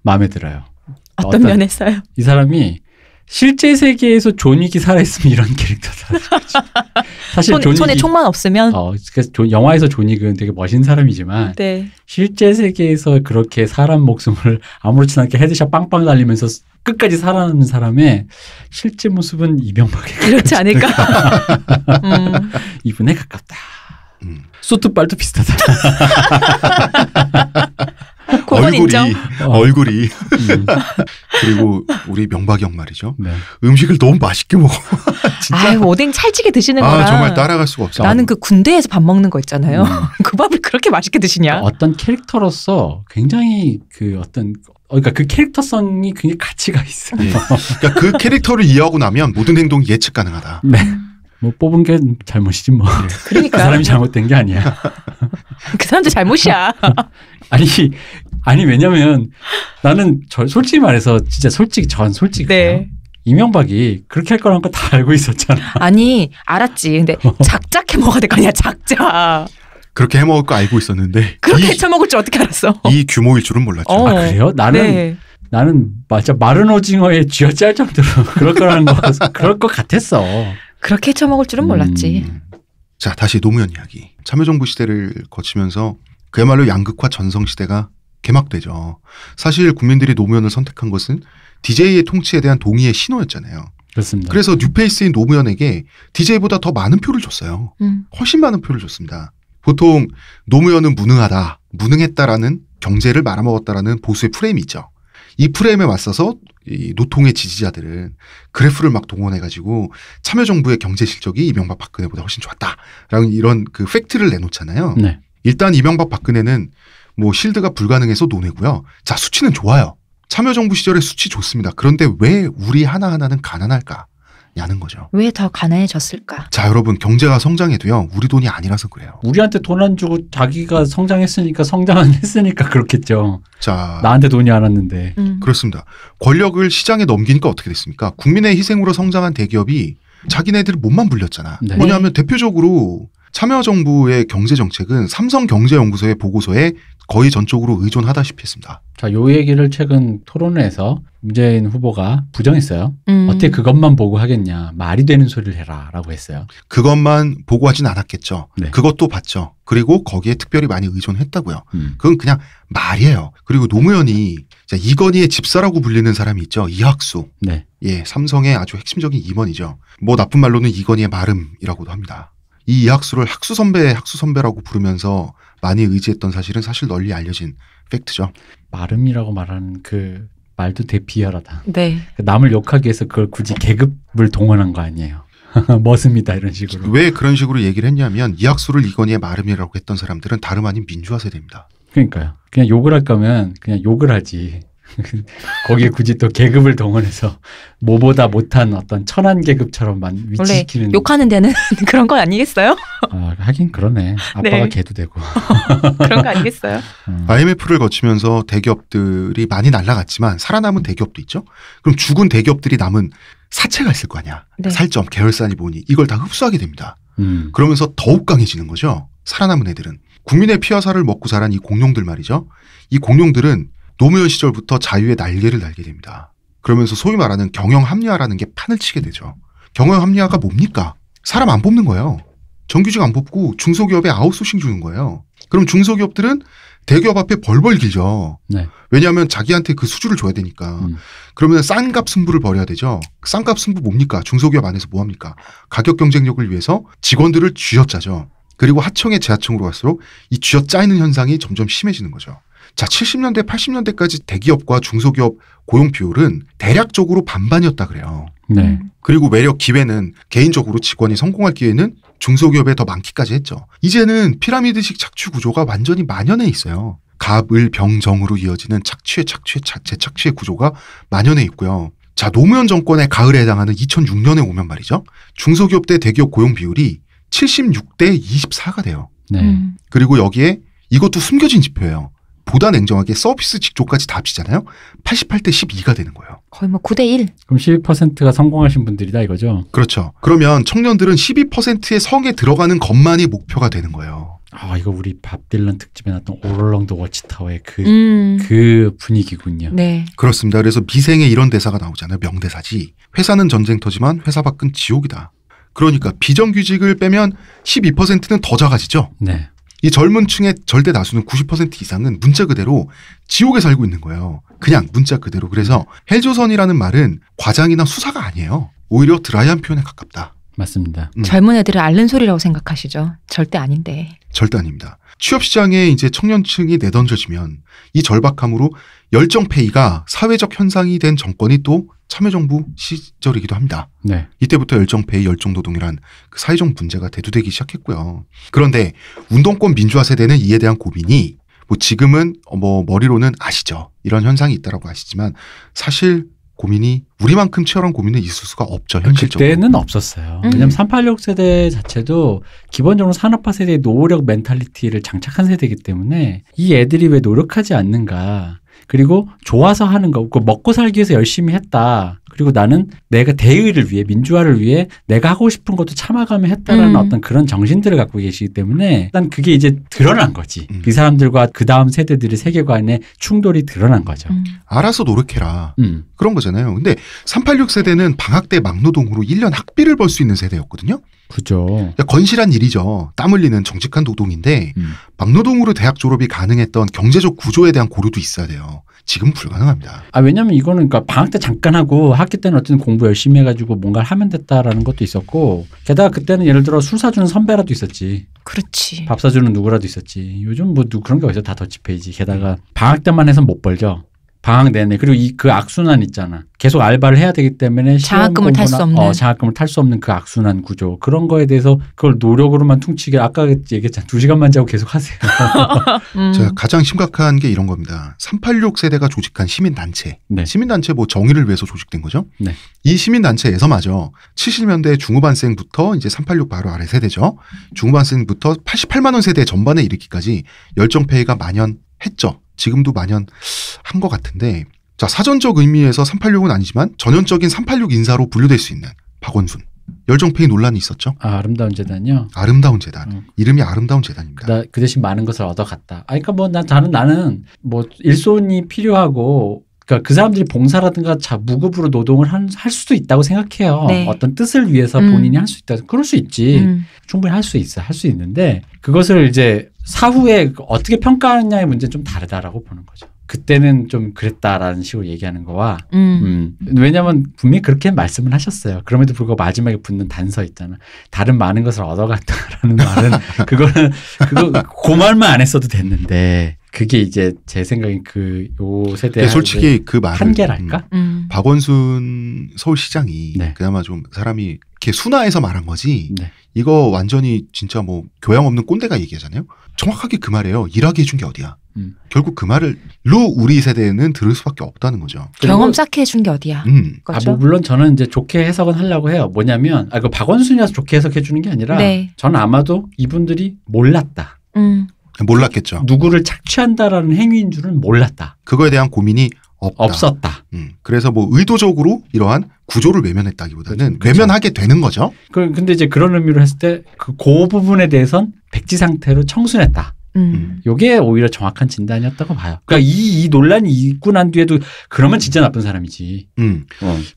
마음에 들어요. 어떤 면에서요? 이 사람이 실제 세계에서 존 윅이 살아있으면 이런 캐릭터다. 사실 손에 총만 없으면. 그래서 영화에서 존 윅은 되게 멋진 사람이지만 네. 실제 세계에서 그렇게 사람 목숨을 아무렇지 않게 헤드샷 빵빵 날리면서 끝까지 살아남는 사람의 실제 모습은 이명박에 그렇지 않을까? 이분에 가깝다. 소트발도 비슷하다. 얼굴이. 그리고 우리 명박이 형 말이죠. 네. 음식을 너무 맛있게 먹어. 진짜. 아유, 오뎅 찰지게 드시는 거라. 정말 따라갈 수가 없어. 나는 그 군대에서 밥 먹는 거 있잖아요. 그 밥을 그렇게 맛있게 드시냐? 어떤 캐릭터로서 굉장히 그러니까 그 캐릭터성이 굉장히 가치가 있어요. 네. 그러니까 그 캐릭터를 이해하고 나면 모든 행동이 예측 가능하다. 네. 뭐 뽑은 게 잘못이지 뭐. 그러니까. 그 사람이 잘못된 게 아니야. 그 사람도 잘못이야. 아니 왜냐면 나는 솔직히 말해서 진짜 전 솔직히 네. 이명박이 그렇게 할 거란 거 다 알고 있었잖아. 아니 알았지. 근데 작작 해먹어야 될 거 아니야. 작작. 그렇게 해먹을 거 알고 있었는데 그렇게 해쳐먹을 줄 어떻게 알았어? 이 규모일 줄은 몰랐죠. 아 그래요? 나는 맞아 마른 오징어에 쥐어짤 정도로 그럴 것 같았어. 그렇게 해쳐먹을 줄은 몰랐지. 자, 다시 노무현 이야기. 참여정부 시대를 거치면서 그야말로 양극화 전성시대가 개막되죠. 사실 국민들이 노무현을 선택한 것은 DJ의 통치에 대한 동의의 신호였잖아요. 그렇습니다. 그래서 뉴페이스인 노무현에게 DJ보다 더 많은 표를 줬어요. 훨씬 많은 표를 줬습니다. 보통 노무현은 무능했다라는 경제를 말아먹었다라는 보수의 프레임이 있죠. 이 프레임에 맞서서 이 노통의 지지자들은 그래프를 막 동원해가지고 참여정부의 경제 실적이 이명박 박근혜보다 훨씬 좋았다라는 이런 그 팩트를 내놓잖아요. 네. 일단 이명박 박근혜는 뭐 실드가 불가능해서 논외고요. 자, 수치는 좋아요. 참여정부 시절에 수치 좋습니다. 그런데 왜 우리 하나하나는 가난할까냐는 거죠. 왜 더 가난해졌을까? 자, 여러분 경제가 성장해도요. 우리 돈이 아니라서 그래요. 우리한테 돈 안 주고 자기가 성장했으니까 그렇겠죠. 자, 나한테 돈이 안 왔는데. 그렇습니다. 권력을 시장에 넘기니까 어떻게 됐습니까? 국민의 희생으로 성장한 대기업이 자기네들 몸만 불렸잖아. 네. 뭐냐면 대표적으로 참여정부의 경제정책은 삼성경제연구소의 보고서에 거의 전적으로 의존하다시피 했습니다. 자, 요 얘기를 최근 토론회에서 문재인 후보가 부정했어요. 어떻게 그것만 보고 하겠냐. 말이 되는 소리를 해라 라고 했어요. 그것만 보고하진 않았겠죠. 네. 그것도 봤죠. 그리고 거기에 특별히 많이 의존했다고요. 그건 그냥 말이에요. 그리고 노무현이 이건희의 집사라고 불리는 사람이 있죠. 이학수. 네. 예, 삼성의 아주 핵심적인 임원이죠. 뭐 나쁜 말로는 이건희의 마름이라고도 합니다. 이 이학수를 학수 선배라고 부르면서 많이 의지했던 사실은 사실 널리 알려진 팩트죠. 마름이라고 말하는 그 말도 되게 비열하다. 네. 남을 욕하기 위해서 그걸 굳이 계급을 동원한 거 아니에요. 멋습니다 이런 식으로. 왜 그런 식으로 얘기를 했냐면 이학수를 이건희의 마름이라고 했던 사람들은 다름 아닌 민주화 세대입니다. 그러니까요. 그냥 욕을 할 거면 그냥 욕을 하지. 거기에 굳이 또 계급을 동원해서 뭐보다 못한 어떤 천한 계급처럼만 위치시키는. 원래 욕하는 데는 그런 건 아니겠어요? 하긴 그러네. 아빠가 네. 개도 되고. 그런 거 아니겠어요? IMF를 거치면서 대기업들이 많이 날아갔지만 살아남은 대기업도 있죠. 그럼 죽은 대기업들이 남은 사채가 있을 거 아니야. 네. 살점, 계열사니 뭐니 이걸 다 흡수하게 됩니다. 그러면서 더욱 강해지는 거죠. 살아남은 애들은. 국민의 피와 살을 먹고 자란 이 공룡들 말이죠. 이 공룡들은 노무현 시절부터 자유의 날개를 달게 됩니다. 그러면서 소위 말하는 경영 합리화라는 게 판을 치게 되죠. 경영 합리화가 뭡니까? 사람 안 뽑는 거예요. 정규직 안 뽑고 중소기업에 아웃소싱 주는 거예요. 그럼 중소기업들은 대기업 앞에 벌벌 길죠. 네. 왜냐하면 자기한테 그 수주를 줘야 되니까. 그러면 싼값 승부를 벌여야 되죠. 싼값 승부 뭡니까? 중소기업 안에서 뭐합니까? 가격 경쟁력을 위해서 직원들을 쥐어짜죠. 그리고 하청에 재하청으로 갈수록 이 쥐어짜이는 현상이 점점 심해지는 거죠. 자, 70년대, 80년대까지 대기업과 중소기업 고용 비율은 대략적으로 반반이었다 그래요. 네. 그리고 외려 기회는 개인적으로 직원이 성공할 기회는 중소기업에 더 많기까지 했죠. 이제는 피라미드식 착취 구조가 완전히 만연해 있어요. 갑을 병정으로 이어지는 재착취의 구조가 만연해 있고요. 자, 노무현 정권의 가을에 해당하는 2006년에 오면 말이죠. 중소기업 대 대기업 고용 비율이 76대 24가 돼요. 네. 그리고 여기에 이것도 숨겨진 지표예요. 보다 냉정하게 서비스 직조까지 다 합치잖아요. 88대 12가 되는 거예요. 거의 뭐 9대 1. 그럼 12%가 성공하신 분들이다 이거죠? 그렇죠. 그러면 청년들은 12%의 성에 들어가는 것만이 목표가 되는 거예요. 아, 이거 우리 밥 딜런 특집에 나왔던 오럴렁드 워치타워의 그 분위기군요. 네. 그렇습니다. 그래서 미생에 이런 대사가 나오잖아요. 명대사지. 회사는 전쟁터지만 회사 밖은 지옥이다. 그러니까 비정규직을 빼면 12%는 더 작아지죠. 네. 이 젊은 층의 절대 다수는 90% 이상은 문자 그대로 지옥에 살고 있는 거예요. 그냥 문자 그대로. 그래서 헬조선이라는 말은 과장이나 수사가 아니에요. 오히려 드라이한 표현에 가깝다. 맞습니다. 젊은 애들을 앓는 소리라고 생각하시죠. 절대 아닌데. 절대 아닙니다. 취업시장에 이제 청년층이 내던져지면 이 절박함으로 열정페이가 사회적 현상이 된 정권이 또 참여정부 시절이기도 합니다. 네. 이때부터 열정페이, 열정노동이란 그 사회적 문제가 대두되기 시작했고요. 그런데 운동권 민주화 세대는 이에 대한 고민이 뭐 지금은 뭐 머리로는 아시죠. 이런 현상이 있다라고 아시지만 사실 고민이 우리만큼 치열한 고민은 있을 수가 없죠. 현실적으로. 그때는 없었어요. 왜냐하면 386 세대 자체도 기본적으로 산업화 세대의 노력 멘탈리티를 장착한 세대이기 때문에 이 애들이 왜 노력하지 않는가. 그리고 좋아서 하는 거, 먹고 살기 위해서 열심히 했다. 그리고 나는 내가 대의를 위해, 민주화를 위해 내가 하고 싶은 것도 참아가며 했다라는 어떤 그런 정신들을 갖고 계시기 때문에 일단 그게 이제 드러난 거지. 이 사람들과 그 다음 세대들의 세계관의 충돌이 드러난 거죠. 알아서 노력해라. 그런 거잖아요. 근데 386 세대는 방학 때 막노동으로 1년 학비를 벌 수 있는 세대였거든요. 그죠. 건실한 일이죠. 땀 흘리는 정직한 노동인데 막노동으로 대학 졸업이 가능했던 경제적 구조에 대한 고려도 있어야 돼요. 지금 불가능합니다. 아, 왜냐면 이거는 그러니까 방학 때 잠깐 하고 학기 때는 어쨌든 공부 열심히 해가지고 뭔가를 하면 됐다라는 것도 있었고 게다가 그때는 예를 들어 술 사주는 선배라도 있었지. 그렇지. 밥 사주는 누구라도 있었지. 요즘 뭐 그런 게 어디서 다 더치페이지. 게다가 방학 때만 해서 못 벌죠. 방학 내내. 그리고 그 악순환 있잖아. 계속 알바를 해야 되기 때문에 장학금을 탈 수 없는. 장학금을 탈 수 없는 그 악순환 구조. 그런 거에 대해서 그걸 노력으로만 퉁치게 아까 얘기했잖아. 2시간만 자고 계속 하세요. 제가 가장 심각한 게 이런 겁니다. 386 세대가 조직한 시민단체. 네. 시민단체 뭐 정의를 위해서 조직된 거죠. 네. 이 시민단체에서마저 70년대 중후반생부터 이제 386 바로 아래 세대죠. 중후반생부터 88만 원 세대 전반에 이르기까지 열정페이가 만연했죠. 지금도 만연한 것 같은데 자 사전적 의미에서 386은 아니지만 전형적인 386 인사로 분류될 수 있는 박원순. 열정페이 논란이 있었죠. 아, 아름다운 재단이요? 아름다운 재단. 이름이 아름다운 재단입니다. 그 대신 많은 것을 얻어갔다. 그러니까 뭐 나는 뭐 일손이 필요하고 그러니까 그 사람들이 봉사라든가 무급으로 노동을 할 수도 있다고 생각해요. 네. 어떤 뜻을 위해서 본인이 할 수 있다. 그럴 수 있지. 충분히 할 수 있는데 그것을 이제 사후에 어떻게 평가하느냐의 문제는 좀 다르다라고 보는 거죠. 그때는 좀 그랬다라는 식으로 얘기하는 거와 왜냐하면 분명히 그렇게 말씀을 하셨어요. 그럼에도 불구하고 마지막에 붙는 단서 있잖아. 다른 많은 것을 얻어갔다라는 말은 그거 그 말만 안 했어도 됐는데 그게 이제 제 생각엔 요 세대의 솔직히 그 말을 한계랄까? 박원순 서울시장이 네. 그나마 좀 사람이 이렇게 순화해서 말한 거지. 네. 이거 완전히 진짜 뭐 교양 없는 꼰대가 얘기하잖아요. 정확하게 그 말이에요. 일하게 해준 게 어디야. 결국 그 말로 우리 세대는 들을 수밖에 없다는 거죠. 경험 쌓게 해준 게 어디야. 그렇죠? 뭐 물론 저는 이제 좋게 해석은 하려고 해요. 뭐냐면 그 박원순이라서 좋게 해석해 주는 게 아니라 네. 저는 아마도 이분들이 몰랐다. 몰랐겠죠. 누구를 착취한다라는 행위인 줄은 몰랐다. 그거에 대한 고민이 없었다. 그래서 뭐 의도적으로 이러한 구조를 외면했다기보다는 그렇죠. 외면하게 되는 거죠. 근데 이제 그런 의미로 했을 때 그 부분에 대해선 백지 상태로 청순했다. 요게 오히려 정확한 진단이었다고 봐요. 그러니까 이 논란이 있고 난 뒤에도 그러면 진짜 나쁜 사람이지.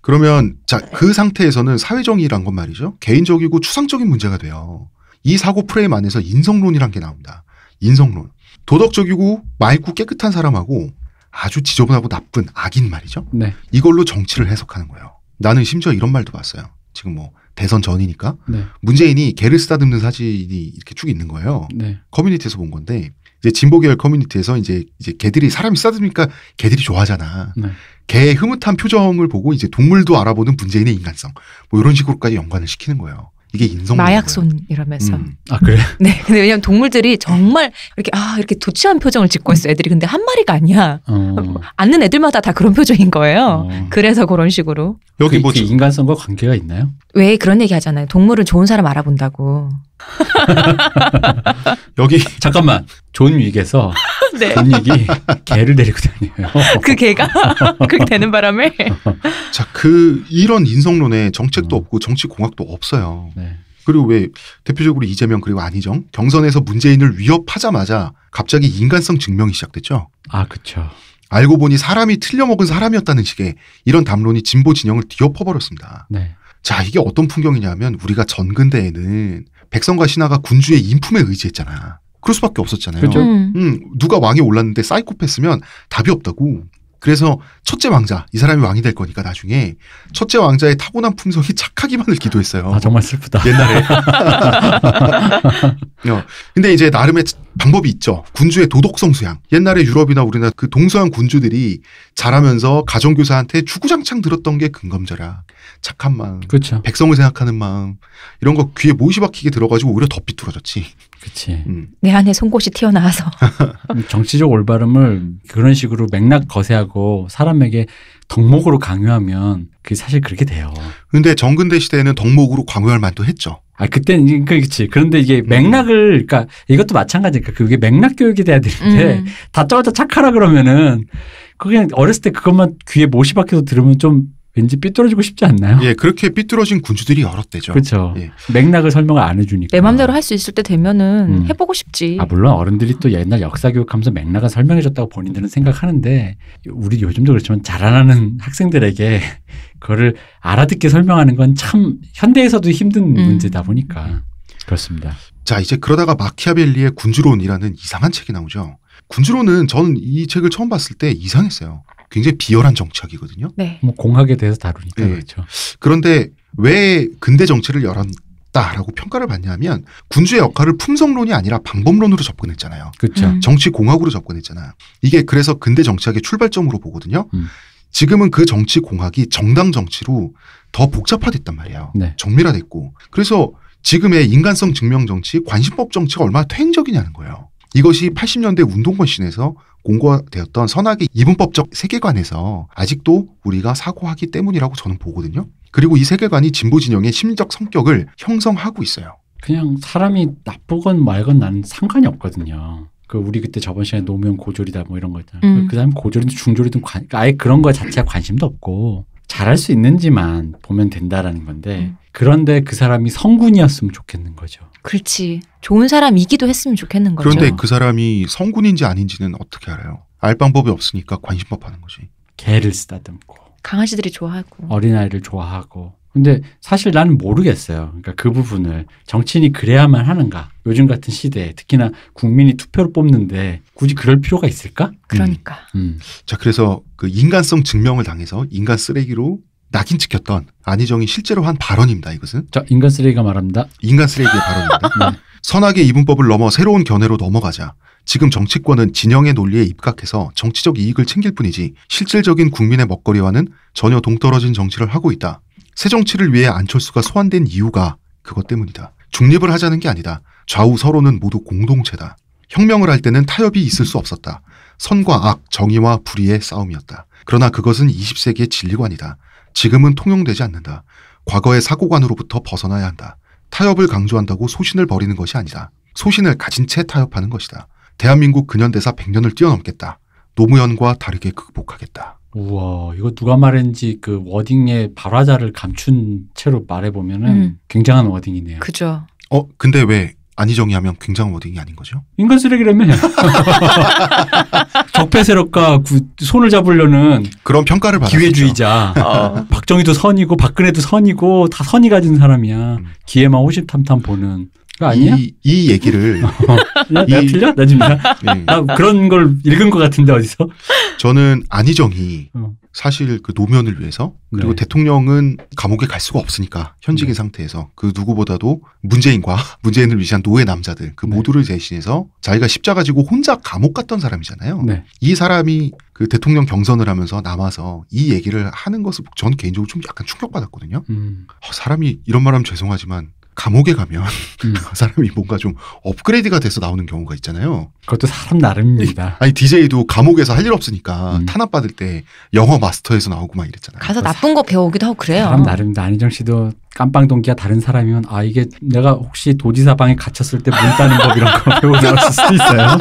그러면 자, 그 상태에서는 사회정의란 건 말이죠. 개인적이고 추상적인 문제가 돼요. 이 사고 프레임 안에서 인성론이란 게 나옵니다. 인성론. 도덕적이고 맑고 깨끗한 사람하고 아주 지저분하고 나쁜 악인 말이죠. 네. 이걸로 정치를 해석하는 거예요. 나는 심지어 이런 말도 봤어요. 지금 뭐 대선 전이니까 네. 문재인이 개를 쓰다듬는 사진이 이렇게 쭉 있는 거예요. 네. 커뮤니티에서 본 건데 이제 진보계열 커뮤니티에서 이제 개들이 사람이 쓰다듬으니까 개들이 좋아하잖아. 네. 개의 흐뭇한 표정을 보고 이제 동물도 알아보는 문재인의 인간성 뭐 이런 식으로까지 연관을 시키는 거예요. 이게 인성 마약손 이러면서. 아 그래? 네. 근데 왜냐면 동물들이 정말 이렇게 도취한 표정을 짓고 있어 애들이. 근데 한 마리가 아니야. 앉는 애들마다 다 그런 표정인 거예요. 그래서 그런 식으로. 여기 그 인간성과 관계가 있나요? 왜 그런 얘기 하잖아요. 동물은 좋은 사람 알아본다고. 여기 잠깐만. 존 윅에서 네. 존 윅이 개를 데리고 다녀요. 그 개가 그렇게 되는 바람에 자, 이런 인성론에 정책도 없고 정치 공학도 없어요. 네. 그리고 왜 대표적으로 이재명 그리고 안희정 경선에서 문재인을 위협하자마자 갑자기 인간성 증명이 시작됐죠. 아, 그렇죠. 알고 보니 사람이 틀려먹은 사람이었다는 식의 이런 담론이 진보 진영을 뒤엎어버렸습니다. 네. 자, 이게 어떤 풍경이냐면 우리가 전근대에는 백성과 신하가 군주의 인품에 의지했잖아. 그럴 수밖에 없었잖아요. 그렇죠. 누가 왕에 올랐는데 사이코패스면 답이 없다고. 그래서 첫째 왕자, 이 사람이 왕이 될 거니까 나중에 첫째 왕자의 타고난 품성이 착하기만을 기도했어요. 아, 정말 슬프다. 옛날에. 근데 이제 나름의 방법이 있죠. 군주의 도덕성 수양. 옛날에 유럽이나 우리나라 그 동서양 군주들이 자라면서 가정교사한테 주구장창 들었던 게 근검절약, 착한 마음, 그렇죠. 백성을 생각하는 마음, 이런 거 귀에 못이 박히게 들어가지고 오히려 더 삐뚤어졌지. 그렇지. 내 안에 송곳이 튀어나와서 정치적 올바름을 그런 식으로 맥락 거세하고 사람에게 덕목으로 강요하면 그게 사실 그렇게 돼요. 근데 정근대 시대에는 덕목으로 강요할 만도 했죠. 아, 그때는 그렇지. 그런데 이게 맥락을, 그러니까 이것도 마찬가지니까 그게 맥락 교육이 돼야 되는데 다 짜자 착하라 그러면은 그냥 어렸을 때 그것만 귀에 못이 박혀서 들으면 좀 왠지 삐뚤어지고 싶지 않나요? 예, 그렇게 삐뚤어진 군주들이 여러 때죠. 그렇죠. 예. 맥락을 설명을 안 해주니까. 내 맘대로 할 수 있을 때 되면은 해보고 싶지. 아, 물론 어른들이 또 옛날 역사 교육하면서 맥락을 설명해줬다고 본인들은 생각하는데 우리 요즘도 그렇지만 자라나는 학생들에게 그거를 알아듣게 설명하는 건 참 현대에서도 힘든 문제다 보니까 그렇습니다. 자, 이제 그러다가 마키아벨리의 군주론이라는 이상한 책이 나오죠. 군주론은 저는 이 책을 처음 봤을 때 이상했어요. 굉장히 비열한 정치학이거든요. 네. 뭐 공학에 대해서 다루니까 네. 그렇죠. 그런데 왜 근대 정치를 열었다라고 평가를 받냐면 군주의 역할을 품성론이 아니라 방법론으로 접근했잖아요. 그렇죠. 정치 공학으로 접근했잖아. 이게 그래서 근대 정치학의 출발점으로 보거든요. 지금은 그 정치 공학이 정당 정치로 더 복잡화됐단 말이에요. 네. 정밀화됐고. 그래서 지금의 인간성 증명 정치, 관심법 정치가 얼마나 퇴행적이냐는 거예요. 이것이 80년대 운동권 시내에서 공고되었던 선악의 이분법적 세계관에서 아직도 우리가 사고하기 때문이라고 저는 보거든요. 그리고 이 세계관이 진보 진영의 심리적 성격을 형성하고 있어요. 그냥 사람이 나쁘건 말건 나는 상관이 없거든요. 그 우리 그때 저번 시간에 노무현 고졸이다 뭐 이런 거 있잖아요. 그 사람 고졸이든 중졸이든 아예 그런 거에 자체가 관심도 없고 잘할 수 있는지만 보면 된다라는 건데 그런데 그 사람이 성군이었으면 좋겠는 거죠. 그렇지. 좋은 사람이기도 했으면 좋겠는 거죠. 그런데 그 사람이 성군인지 아닌지는 어떻게 알아요? 알 방법이 없으니까 관심법 하는 거지. 개를 쓰다듬고 강아지들이 좋아하고 어린아이를 좋아하고. 근데 사실 나는 모르겠어요. 그러니까 그 부분을 정치인이 그래야만 하는가. 요즘 같은 시대에 특히나 국민이 투표를 뽑는데 굳이 그럴 필요가 있을까? 그러니까. 자, 그래서 그 인간성 증명을 당해서 인간 쓰레기로 낙인 찍혔던 안희정이 실제로 한 발언입니다. 이것은. 자, 인간 쓰레기가 말합니다. 인간 쓰레기의 발언입니다. 네. 선악의 이분법을 넘어 새로운 견해로 넘어가자. 지금 정치권은 진영의 논리에 입각해서 정치적 이익을 챙길 뿐이지 실질적인 국민의 먹거리와는 전혀 동떨어진 정치를 하고 있다. 새 정치를 위해 안철수가 소환된 이유가 그것 때문이다. 중립을 하자는 게 아니다. 좌우 서로는 모두 공동체다. 혁명을 할 때는 타협이 있을 수 없었다. 선과 악, 정의와 불의의 싸움이었다. 그러나 그것은 20세기의 진리관이다. 지금은 통용되지 않는다. 과거의 사고관으로부터 벗어나야 한다. 타협을 강조한다고 소신을 버리는 것이 아니다. 소신을 가진 채 타협하는 것이다. 대한민국 근현대사 100년을 뛰어넘겠다. 노무현과 다르게 극복하겠다. 우와, 이거 누가 말했는지 그 워딩의 발화자를 감춘 채로 말해보면은 굉장한 워딩이네요. 그죠. 근데 왜 안희정이 하면 굉장한 워딩이 아닌 거죠? 인간 쓰레기라며. 적폐 세력과 손을 잡으려는 그런 평가를 받았죠. 기회주의자. 박정희도 선이고 박근혜도 선이고 다 선이 가진 사람이야. 기회만 호시탐탐 보는. 그거 아니야? 이 얘기를 내가 틀려? 나 지금 나 그런 걸 읽은 것 같은데 어디서? 저는 안희정이 사실 그 노무현을 위해서 그리고 대통령은 감옥에 갈 수가 없으니까 현직인 상태에서 그 누구보다도 문재인을 위시한 노예 남자들 그 모두를 대신해서 자기가 십자가 지고 혼자 감옥 갔던 사람이잖아요. 이 사람이 그 대통령 경선을 하면서 남아서 이 얘기를 하는 것을 저는 개인적으로 좀 약간 충격받았거든요. 사람이 이런 말하면 죄송하지만 감옥에 가면 그 사람이 뭔가 좀 업그레이드가 돼서 나오는 경우가 있잖아요. 그것도 사람 나름입니다. 아니 DJ도 감옥에서 할 일 없으니까 탄압받을 때 영어 마스터에서 나오고 막 이랬잖아요. 가서 나쁜 거 배우기도 하고 그래요. 사람 나름입니다. 안희정 씨도 깜빵 동기가 다른 사람이면 아 이게 내가 혹시 도지사방에 갇혔을 때 문 따는 법 이런 거 배우고 나왔을 수도 있어요.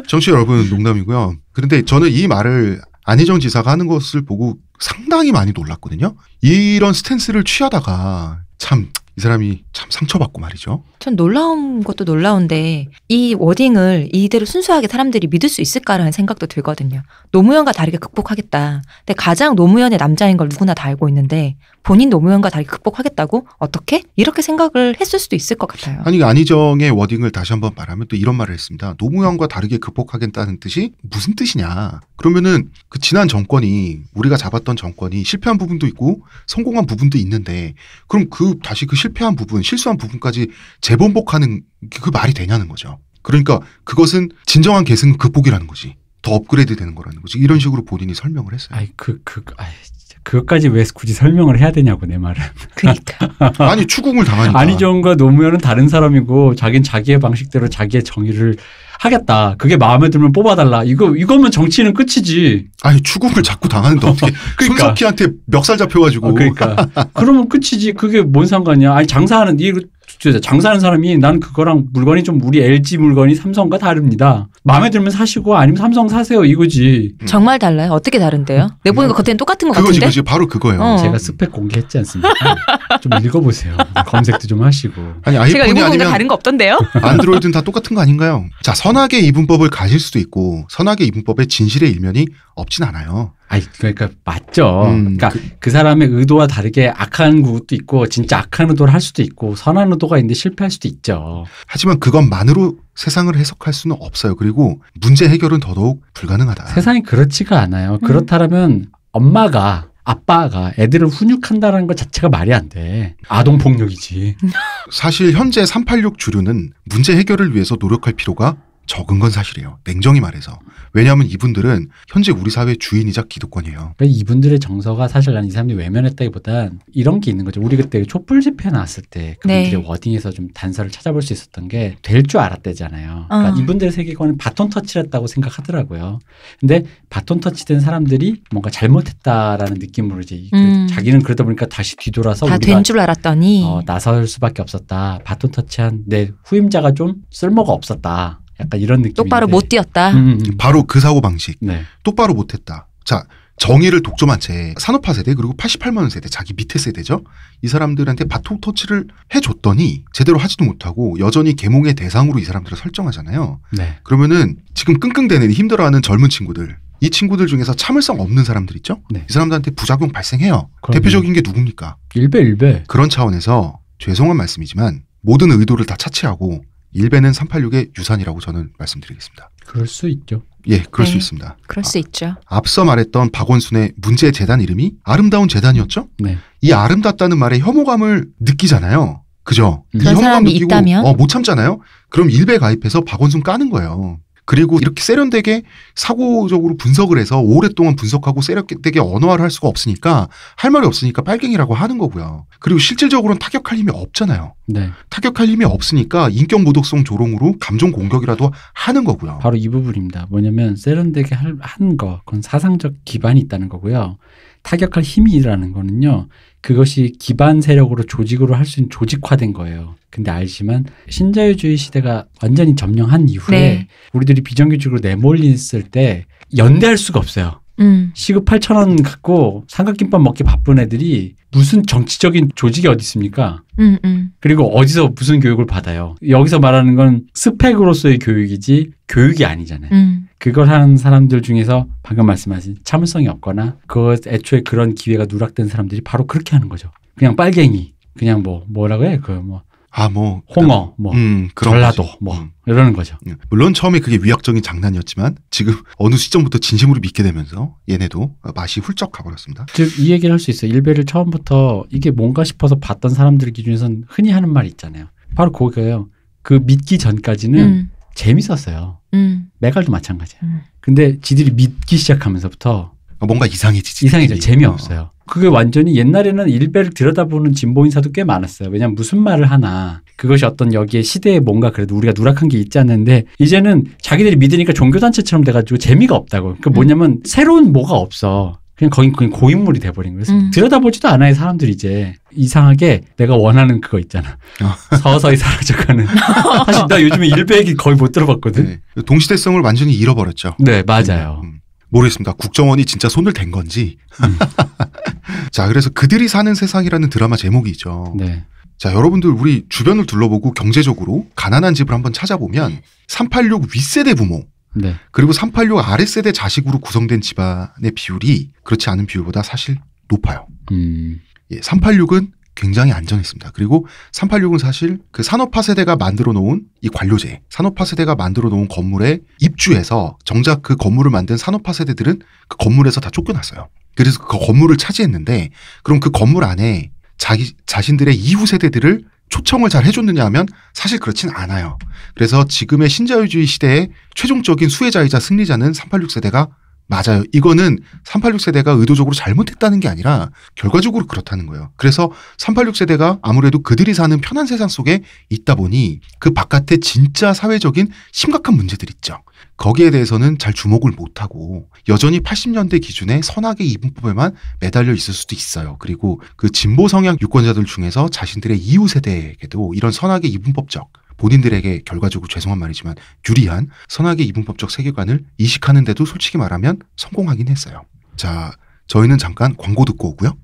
정치 여러분 농담이고요. 그런데 저는 이 말을 안희정 지사가 하는 것을 보고 상당히 많이 놀랐거든요. 이런 스탠스를 취하다가 참 이 사람이 참 상처받고 말이죠. 전 놀라운 것도 놀라운데 이 워딩을 이대로 순수하게 사람들이 믿을 수 있을까라는 생각도 들거든요. 노무현과 다르게 극복하겠다. 근데 가장 노무현의 남자인 걸 누구나 다 알고 있는데 본인 노무현과 다르게 극복하겠다고? 어떻게? 이렇게 생각을 했을 수도 있을 것 같아요. 아니 안희정의 워딩을 다시 한번 말하면 또 이런 말을 했습니다. 노무현과 다르게 극복하겠다는 뜻이 무슨 뜻이냐. 그러면은 그 지난 정권이 우리가 잡았던 정권이 실패한 부분도 있고 성공한 부분도 있는데 그럼 다시 그 실패한 부분, 실수한 부분까지 재번복하는 그 말이 되냐는 거죠. 그러니까 그것은 진정한 계승 극복이라는 거지. 더 업그레이드 되는 거라는 거지. 이런 식으로 본인이 설명을 했어요. 그것까지 왜 굳이 설명을 해야 되냐고 내 말은. 그러니까. 아니 추궁을 당하니까. 안희정과 노무현은 다른 사람이고 자기는 자기의 방식대로 자기의 정의를 하겠다. 그게 마음에 들면 뽑아달라. 이거면 정치는 끝이지. 아니 추궁을 자꾸 당하는데 어떻게 그러니까. 손석희한테 멱살 잡혀가지고. 그러니까. 그러면 끝이지. 그게 뭔 상관이야. 아니 장사하는 사람이 난 그거랑 물건이 좀 우리 LG 물건이 삼성과 다릅니다. 마음에 들면 사시고 아니면 삼성 사세요 이거지. 정말 달라요? 어떻게 다른데요? 내보니까 겉에는 똑같은 것 같은데? 그거지 바로 그거예요. 제가 스펙 공개했지 않습니까? 좀 읽어보세요. 검색도 좀 하시고. 제가 아니 아이폰이 읽어본 게 아니면 다른 거 없던데요? 안드로이드는 다 똑같은 거 아닌가요? 자 선악의 이분법을 가질 수도 있고 선악의 이분법에 진실의 일면이 없진 않아요. 아니 그러니까 맞죠. 그러니까 그 사람의 의도와 다르게 악한 것도 있고 진짜 악한 의도를 할 수도 있고 선한 의도가 있는데 실패할 수도 있죠. 하지만 그것만으로 세상을 해석할 수는 없어요. 그리고 문제 해결은 더더욱 불가능하다. 세상이 그렇지가 않아요. 그렇다면 아빠가 애들을 훈육한다는 것 자체가 말이 안 돼. 아동폭력이지. 사실 현재 386 주류는 문제 해결을 위해서 노력할 필요가 적은 건 사실이에요. 냉정히 말해서. 왜냐하면 이분들은 현재 우리 사회의 주인이자 기득권이에요. 그러니까 이분들의 정서가 사실 난 이 사람들이 외면했다기보단 이런 게 있는 거죠. 우리 그때 촛불 집회 나왔을 때 그분들의 워딩에서 좀 단서를 찾아볼 수 있었던 게 될 줄 알았대잖아요. 그러니까 이분들의 세계관은 바톤 터치를 했다고 생각하더라고요. 근데 바톤 터치된 사람들이 뭔가 잘못했다라는 느낌으로 이제 자기는 그러다 보니까 다시 뒤돌아서 다 된 줄 알았더니 나설 수밖에 없었다. 바톤 터치한 내 후임자가 좀 쓸모가 없었다. 약간 이런 느낌. 똑바로 못 뛰었다. 바로 그 사고방식. 네. 똑바로 못했다. 자, 정의를 독점한 채 산업화 세대 그리고 88만 세대 자기 밑에 세대죠. 이 사람들한테 바톤 터치를 해줬더니 제대로 하지도 못하고 여전히 계몽의 대상으로 이 사람들을 설정하잖아요. 네. 그러면은 지금 끙끙대는 힘들어하는 젊은 친구들 이 친구들 중에서 참을성 없는 사람들 있죠. 네. 이 사람들한테 부작용 발생해요. 그럼요. 대표적인 게 누굽니까? 일배. 그런 차원에서 죄송한 말씀이지만 모든 의도를 다 차치하고 일배는 386의 유산이라고 저는 말씀드리겠습니다. 그럴 수 있죠. 예, 그럴 수 있습니다. 그럴 수 있죠. 앞서 말했던 박원순의 문제 재단 이름이 아름다운 재단이었죠? 네. 이 아름답다는 말에 혐오감을 느끼잖아요. 그죠? 이 그런 혐오감 사람이 느끼고 있다면? 못 참잖아요? 그럼 일배 가입해서 박원순 까는 거예요. 그리고 이렇게 세련되게 사고적으로 분석을 해서 오랫동안 분석하고 세련되게 언어화를 할 수가 없으니까 할 말이 없으니까 빨갱이라고 하는 거고요. 그리고 실질적으로는 타격할 힘이 없잖아요. 네. 타격할 힘이 없으니까 인격 모독성 조롱으로 감정 공격이라도 하는 거고요. 바로 이 부분입니다. 뭐냐면 세련되게 한 거, 그건 사상적 기반이 있다는 거고요. 타격할 힘이라는 거는요. 그것이 기반 세력으로 조직으로 할 수 있는 조직화된 거예요. 근데 알지만 신자유주의 시대가 완전히 점령한 이후에 우리들이 비정규직으로 내몰렸을 때 연대할 수가 없어요. 시급 8,000원 갖고 삼각김밥 먹기 바쁜 애들이 무슨 정치적인 조직이 어디 있습니까? 그리고 어디서 무슨 교육을 받아요? 여기서 말하는 건 스펙으로서의 교육이지 교육이 아니잖아요. 그걸 하는 사람들 중에서 방금 말씀하신 참을성이 없거나 애초에 그런 기회가 누락된 사람들이 바로 그렇게 하는 거죠. 그냥 빨갱이, 그냥 뭐라고 해? 홍어, 전라도, 이러는 거죠. 물론 처음에 그게 위약적인 장난이었지만 지금 어느 시점부터 진심으로 믿게 되면서 얘네도 맛이 훌쩍 가버렸습니다. 즉, 이 얘기를 할 수 있어요. 일베를 처음부터 이게 뭔가 싶어서 봤던 사람들 기준에서는 흔히 하는 말이 있잖아요. 바로 그거예요. 그 믿기 전까지는 재밌었어요. 메갈도 마찬가지예요. 근데 지들이 믿기 시작하면서부터 뭔가 이상해지지. 재미없어요. 그게 완전히 옛날에는 일배를 들여다보는 진보 인사도 꽤 많았어요. 왜냐하면 무슨 말을 하나 그것이 어떤 여기에 시대에 뭔가 그래도 우리가 누락한 게 있지 않는데 이제는 자기들이 믿으니까 종교단체처럼 돼가지고 재미가 없다고. 그 뭐냐면 새로운 뭐가 없어. 그냥 거긴 고인물이 돼버린 거예요. 그래서 들여다보지도 않아요. 사람들이 이제. 이상하게 내가 원하는 그거 있잖아. 서서히 사라져가는. 사실 나 요즘에 일배 얘기 거의 못 들어봤거든. 네. 동시대성을 완전히 잃어버렸죠. 네, 맞아요. 모르겠습니다. 국정원이 진짜 손을 댄 건지. 자, 그래서 그들이 사는 세상이라는 드라마 제목이죠. 네. 자, 여러분들 우리 주변을 둘러보고 경제적으로 가난한 집을 한번 찾아보면 386 윗세대 부모 네. 그리고 386 아랫세대 자식으로 구성된 집안의 비율이 그렇지 않은 비율보다 사실 높아요. 예, 386은 굉장히 안전했습니다. 그리고 386은 사실 그 산업화 세대가 만들어 놓은 이 관료제, 산업화 세대가 만들어 놓은 건물에 입주해서 정작 그 건물을 만든 산업화 세대들은 그 건물에서 다 쫓겨났어요. 그래서 그 건물을 차지했는데 그럼 그 건물 안에 자신들의 이후 세대들을 초청을 잘 해줬느냐 하면 사실 그렇진 않아요. 그래서 지금의 신자유주의 시대의 최종적인 수혜자이자 승리자는 386 세대가 맞아요. 이거는 386 세대가 의도적으로 잘못했다는 게 아니라 결과적으로 그렇다는 거예요. 그래서 386 세대가 아무래도 그들이 사는 편한 세상 속에 있다 보니 그 바깥에 진짜 사회적인 심각한 문제들이 있죠. 거기에 대해서는 잘 주목을 못하고 여전히 80년대 기준의 선악의 이분법에만 매달려 있을 수도 있어요. 그리고 그 진보 성향 유권자들 중에서 자신들의 이후 세대에게도 이런 선악의 이분법적 본인들에게 결과적으로 죄송한 말이지만 유리한 선악의 이분법적 세계관을 이식하는데도 솔직히 말하면 성공하긴 했어요. 자, 저희는 잠깐 광고 듣고 오고요.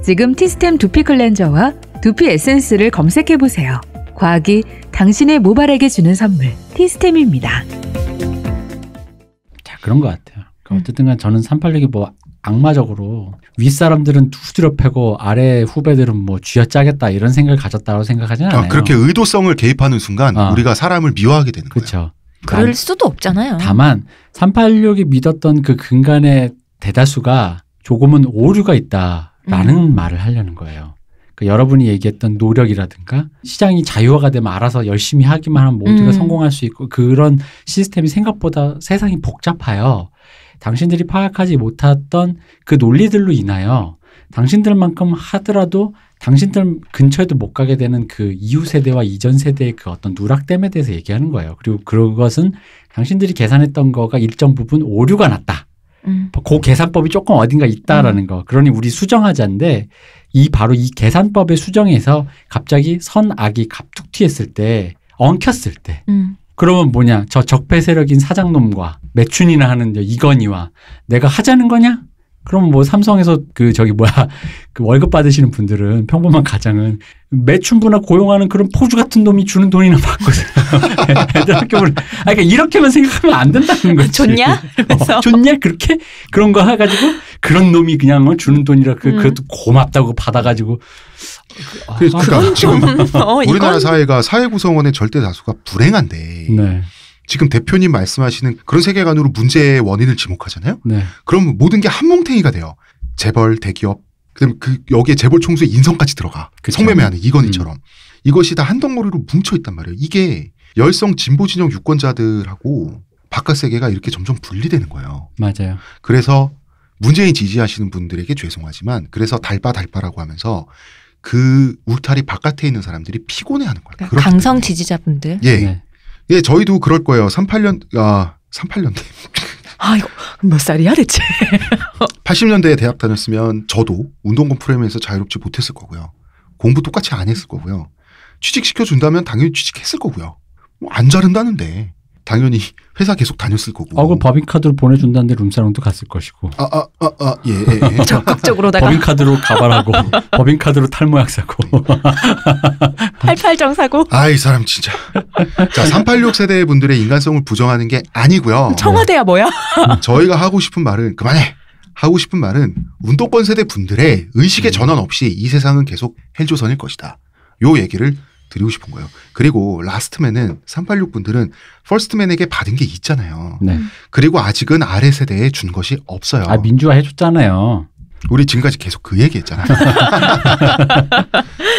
지금 티스템 두피 클렌저와 두피 에센스를 검색해보세요. 과학이 당신의 모발에게 주는 선물 티스템입니다. 자, 그런 것 같아요. 어쨌든 간 저는 386이 뭐 악마적으로 윗사람들은 두드려 패고 아래 후배들은 뭐 쥐어짜겠다 이런 생각을 가졌다고 생각하지는 않아요. 그렇게 의도성을 개입하는 순간 우리가 사람을 미워하게 되는 거예요. 그렇죠. 그럴 수도 없잖아요. 다만 386이 믿었던 그 근간의 대다수가 조금은 오류가 있다라는 말을 하려는 거예요. 그러니까 여러분이 얘기했던 노력이라든가 시장이 자유화가 되면 알아서 열심히 하기만 하면 모두가 성공할 수 있고 그런 시스템이 생각보다 세상이 복잡해요. 당신들이 파악하지 못했던 그 논리들로 인하여 당신들만큼 하더라도 당신들 근처에도 못 가게 되는 그 이후 세대와 이전 세대의 그 어떤 누락됨에 대해서 얘기하는 거예요. 그리고 그것은 당신들이 계산했던 거가 일정 부분 오류가 났다. 그 계산법이 조금 어딘가 있다라는 거. 그러니 우리 수정하자인데 바로 이 계산법의 수정에서 갑자기 선악이 갑툭튀했을 때 엉켰을 때 그러면 뭐냐? 저 적폐 세력인 사장놈과 매춘이나 하는 이건희와 내가 하자는 거냐? 그럼 뭐 삼성에서 그 월급 받으시는 분들은 평범한 가장은 매춘부나 고용하는 그런 포주 같은 놈이 주는 돈이나 받거든. 애들 학교를 그러니까 이렇게만 생각하면 안 된다는 거지. 좋냐? 좋냐? 그렇게 그런 거 해가지고 그런 놈이 그냥 주는 돈이라 그것도 고맙다고 받아가지고. 그러니까 지금 우리나라 사회가 사회 구성원의 절대 다수가 불행한데 네. 지금 대표님 말씀하시는 그런 세계관으로 문제의 원인을 지목하잖아요. 네. 그럼 모든 게 한뭉탱이가 돼요. 재벌, 대기업, 그다음에 여기에 재벌 총수의 인성까지 들어가. 그쵸. 성매매하는 이건희처럼. 이것이 다 한 덩어리로 뭉쳐 있단 말이에요. 이게 열성 진보 진영 유권자들하고 바깥 세계가 이렇게 점점 분리되는 거예요. 맞아요. 그래서 문재인 지지하시는 분들에게 죄송하지만 그래서 달빠라고 하면서 그 울타리 바깥에 있는 사람들이 피곤해하는 거예요. 그러니까 강성 지지자분들. 예. 네. 예, 저희도 그럴 거예요. 38년대. 이거 몇 살이야 대체? 80년대에 대학 다녔으면 저도 운동권 프레임에서 자유롭지 못했을 거고요. 공부 똑같이 안 했을 거고요. 취직시켜준다면 당연히 취직했을 거고요. 뭐 안 자른다는데 당연히 회사 계속 다녔을 거고. 그럼 법인카드로 보내준다는데 룸사롱도 갔을 것이고. 예. 적극적으로다가. 법인카드로 가발하고 법인카드로 탈모약 사고. 88정 사고. 이 사람 진짜. 자, 386 세대 분들의 인간성을 부정하는 게 아니고요. 청와대야 뭐야? 저희가 하고 싶은 말은 그만해. 하고 싶은 말은 운동권 세대 분들의 의식의 전환 없이 이 세상은 계속 헬조선일 것이다. 요 얘기를 드리고 싶은 거예요. 그리고 라스트맨은 386 분들은 퍼스트맨에게 받은 게 있잖아요. 네. 그리고 아직은 아래 세대에 준 것이 없어요. 민주화 해줬잖아요. 우리 지금까지 계속 그 얘기했잖아요.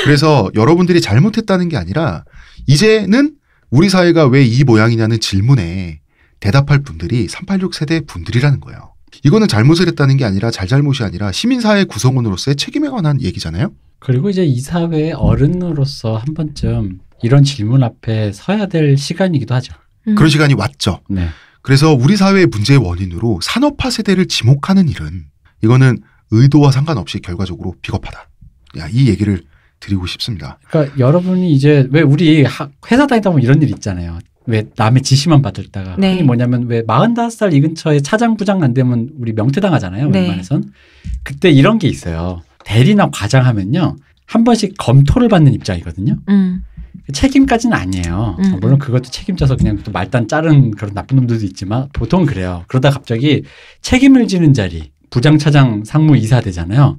그래서 여러분들이 잘못했다는 게 아니라 이제는 우리 사회가 왜 이 모양이냐는 질문에 대답할 분들이 386 세대 분들이라는 거예요. 이거는 잘못을 했다는 게 아니라 잘잘못이 아니라 시민사회 구성원으로서의 책임에 관한 얘기잖아요. 그리고 이제 이 사회의 어른으로서 한 번쯤 이런 질문 앞에 서야 될 시간이기도 하죠. 그런 시간이 왔죠. 네. 그래서 우리 사회의 문제의 원인으로 산업화 세대를 지목하는 일은 이거는 의도와 상관없이 결과적으로 비겁하다. 이 얘기를 드리고 싶습니다. 그러니까 여러분이 이제 왜 우리 회사 다니다 보면 이런 일 있잖아요. 왜 남의 지시만 받을다가 네. 흔히 뭐냐면 왜 45살 이 근처에 차장 부장 안 되면 우리 명퇴당하잖아요. 네. 웬만해선. 그때 이런 게 있어요. 대리나 과장 하면요. 한 번씩 검토를 받는 입장이거든요. 책임까지는 아니에요. 물론 그것도 책임져서 그냥 또 말단 자른 그런 나쁜 놈들도 있지만 보통 그래요. 그러다 갑자기 책임을 지는 자리 부장, 차장, 상무, 이사 되잖아요.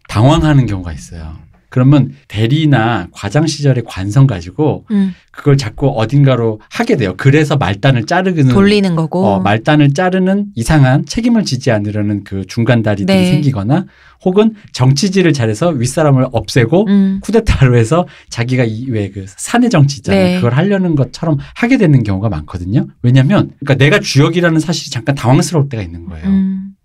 당황하는 경우가 있어요. 그러면 대리나 과장 시절의 관성 가지고 그걸 자꾸 어딘가로 하게 돼요. 그래서 말단을 자르는 돌리는 거고 말단을 자르는 이상한 책임을 지지 않으려는 그 중간 다리들이 네. 생기거나 혹은 정치질을 잘해서 윗사람을 없애고 쿠데타로 해서 자기가 왜 그 사내 정치 있잖아요. 네. 그걸 하려는 것처럼 하게 되는 경우가 많거든요. 왜냐하면 그러니까 내가 주역이라는 사실이 잠깐 당황스러울 때가 있는 거예요.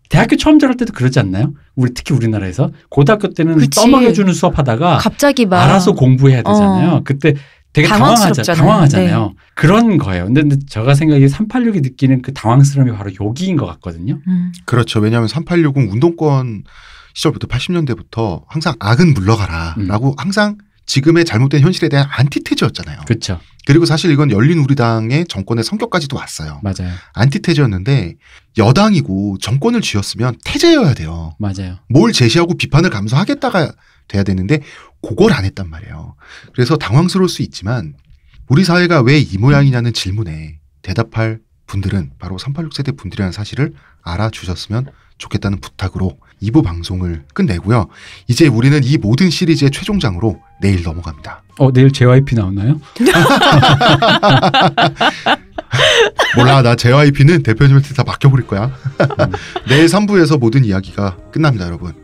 대학교 처음 들어갈 때도 그러지 않나요? 특히 우리나라에서 고등학교 때는 그치. 떠먹여주는 수업하다가 갑자기 막 알아서 공부해야 되잖아요. 그때 되게 당황하잖아요. 네. 그런 거예요. 근데 제가 생각에 386이 느끼는 그 당황스러움이 바로 여기인 것 같거든요. 그렇죠. 왜냐하면 3860 운동권 시절부터 80년대부터 항상 악은 물러가라라고 항상 지금의 잘못된 현실에 대한 안티테즈였잖아요. 그렇죠. 그리고 사실 이건 열린우리당의 정권의 성격까지도 왔어요. 맞아요. 안티테즈였는데 여당이고 정권을 쥐었으면 태제여야 돼요. 맞아요. 뭘 제시하고 비판을 감수하겠다가 돼야 되는데 그걸 안 했단 말이에요. 그래서 당황스러울 수 있지만 우리 사회가 왜 이 모양이냐는 질문에 대답할 분들은 바로 386세대 분들이라는 사실을 알아주셨으면 좋겠다는 부탁으로 2부 방송을 끝내고요. 이제 우리는 이 모든 시리즈의 최종장으로 내일 넘어갑니다. 내일 JYP 나오나요? 몰라. 나 JYP는 대표님한테 다 맡겨버릴 거야. 내일 3부에서 모든 이야기가 끝납니다. 여러분.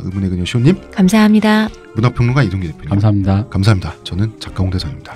의문의 그녀 시호님 감사합니다. 문화평론가 이동규 대표님 감사합니다. 감사합니다. 저는 작가 홍대선입니다.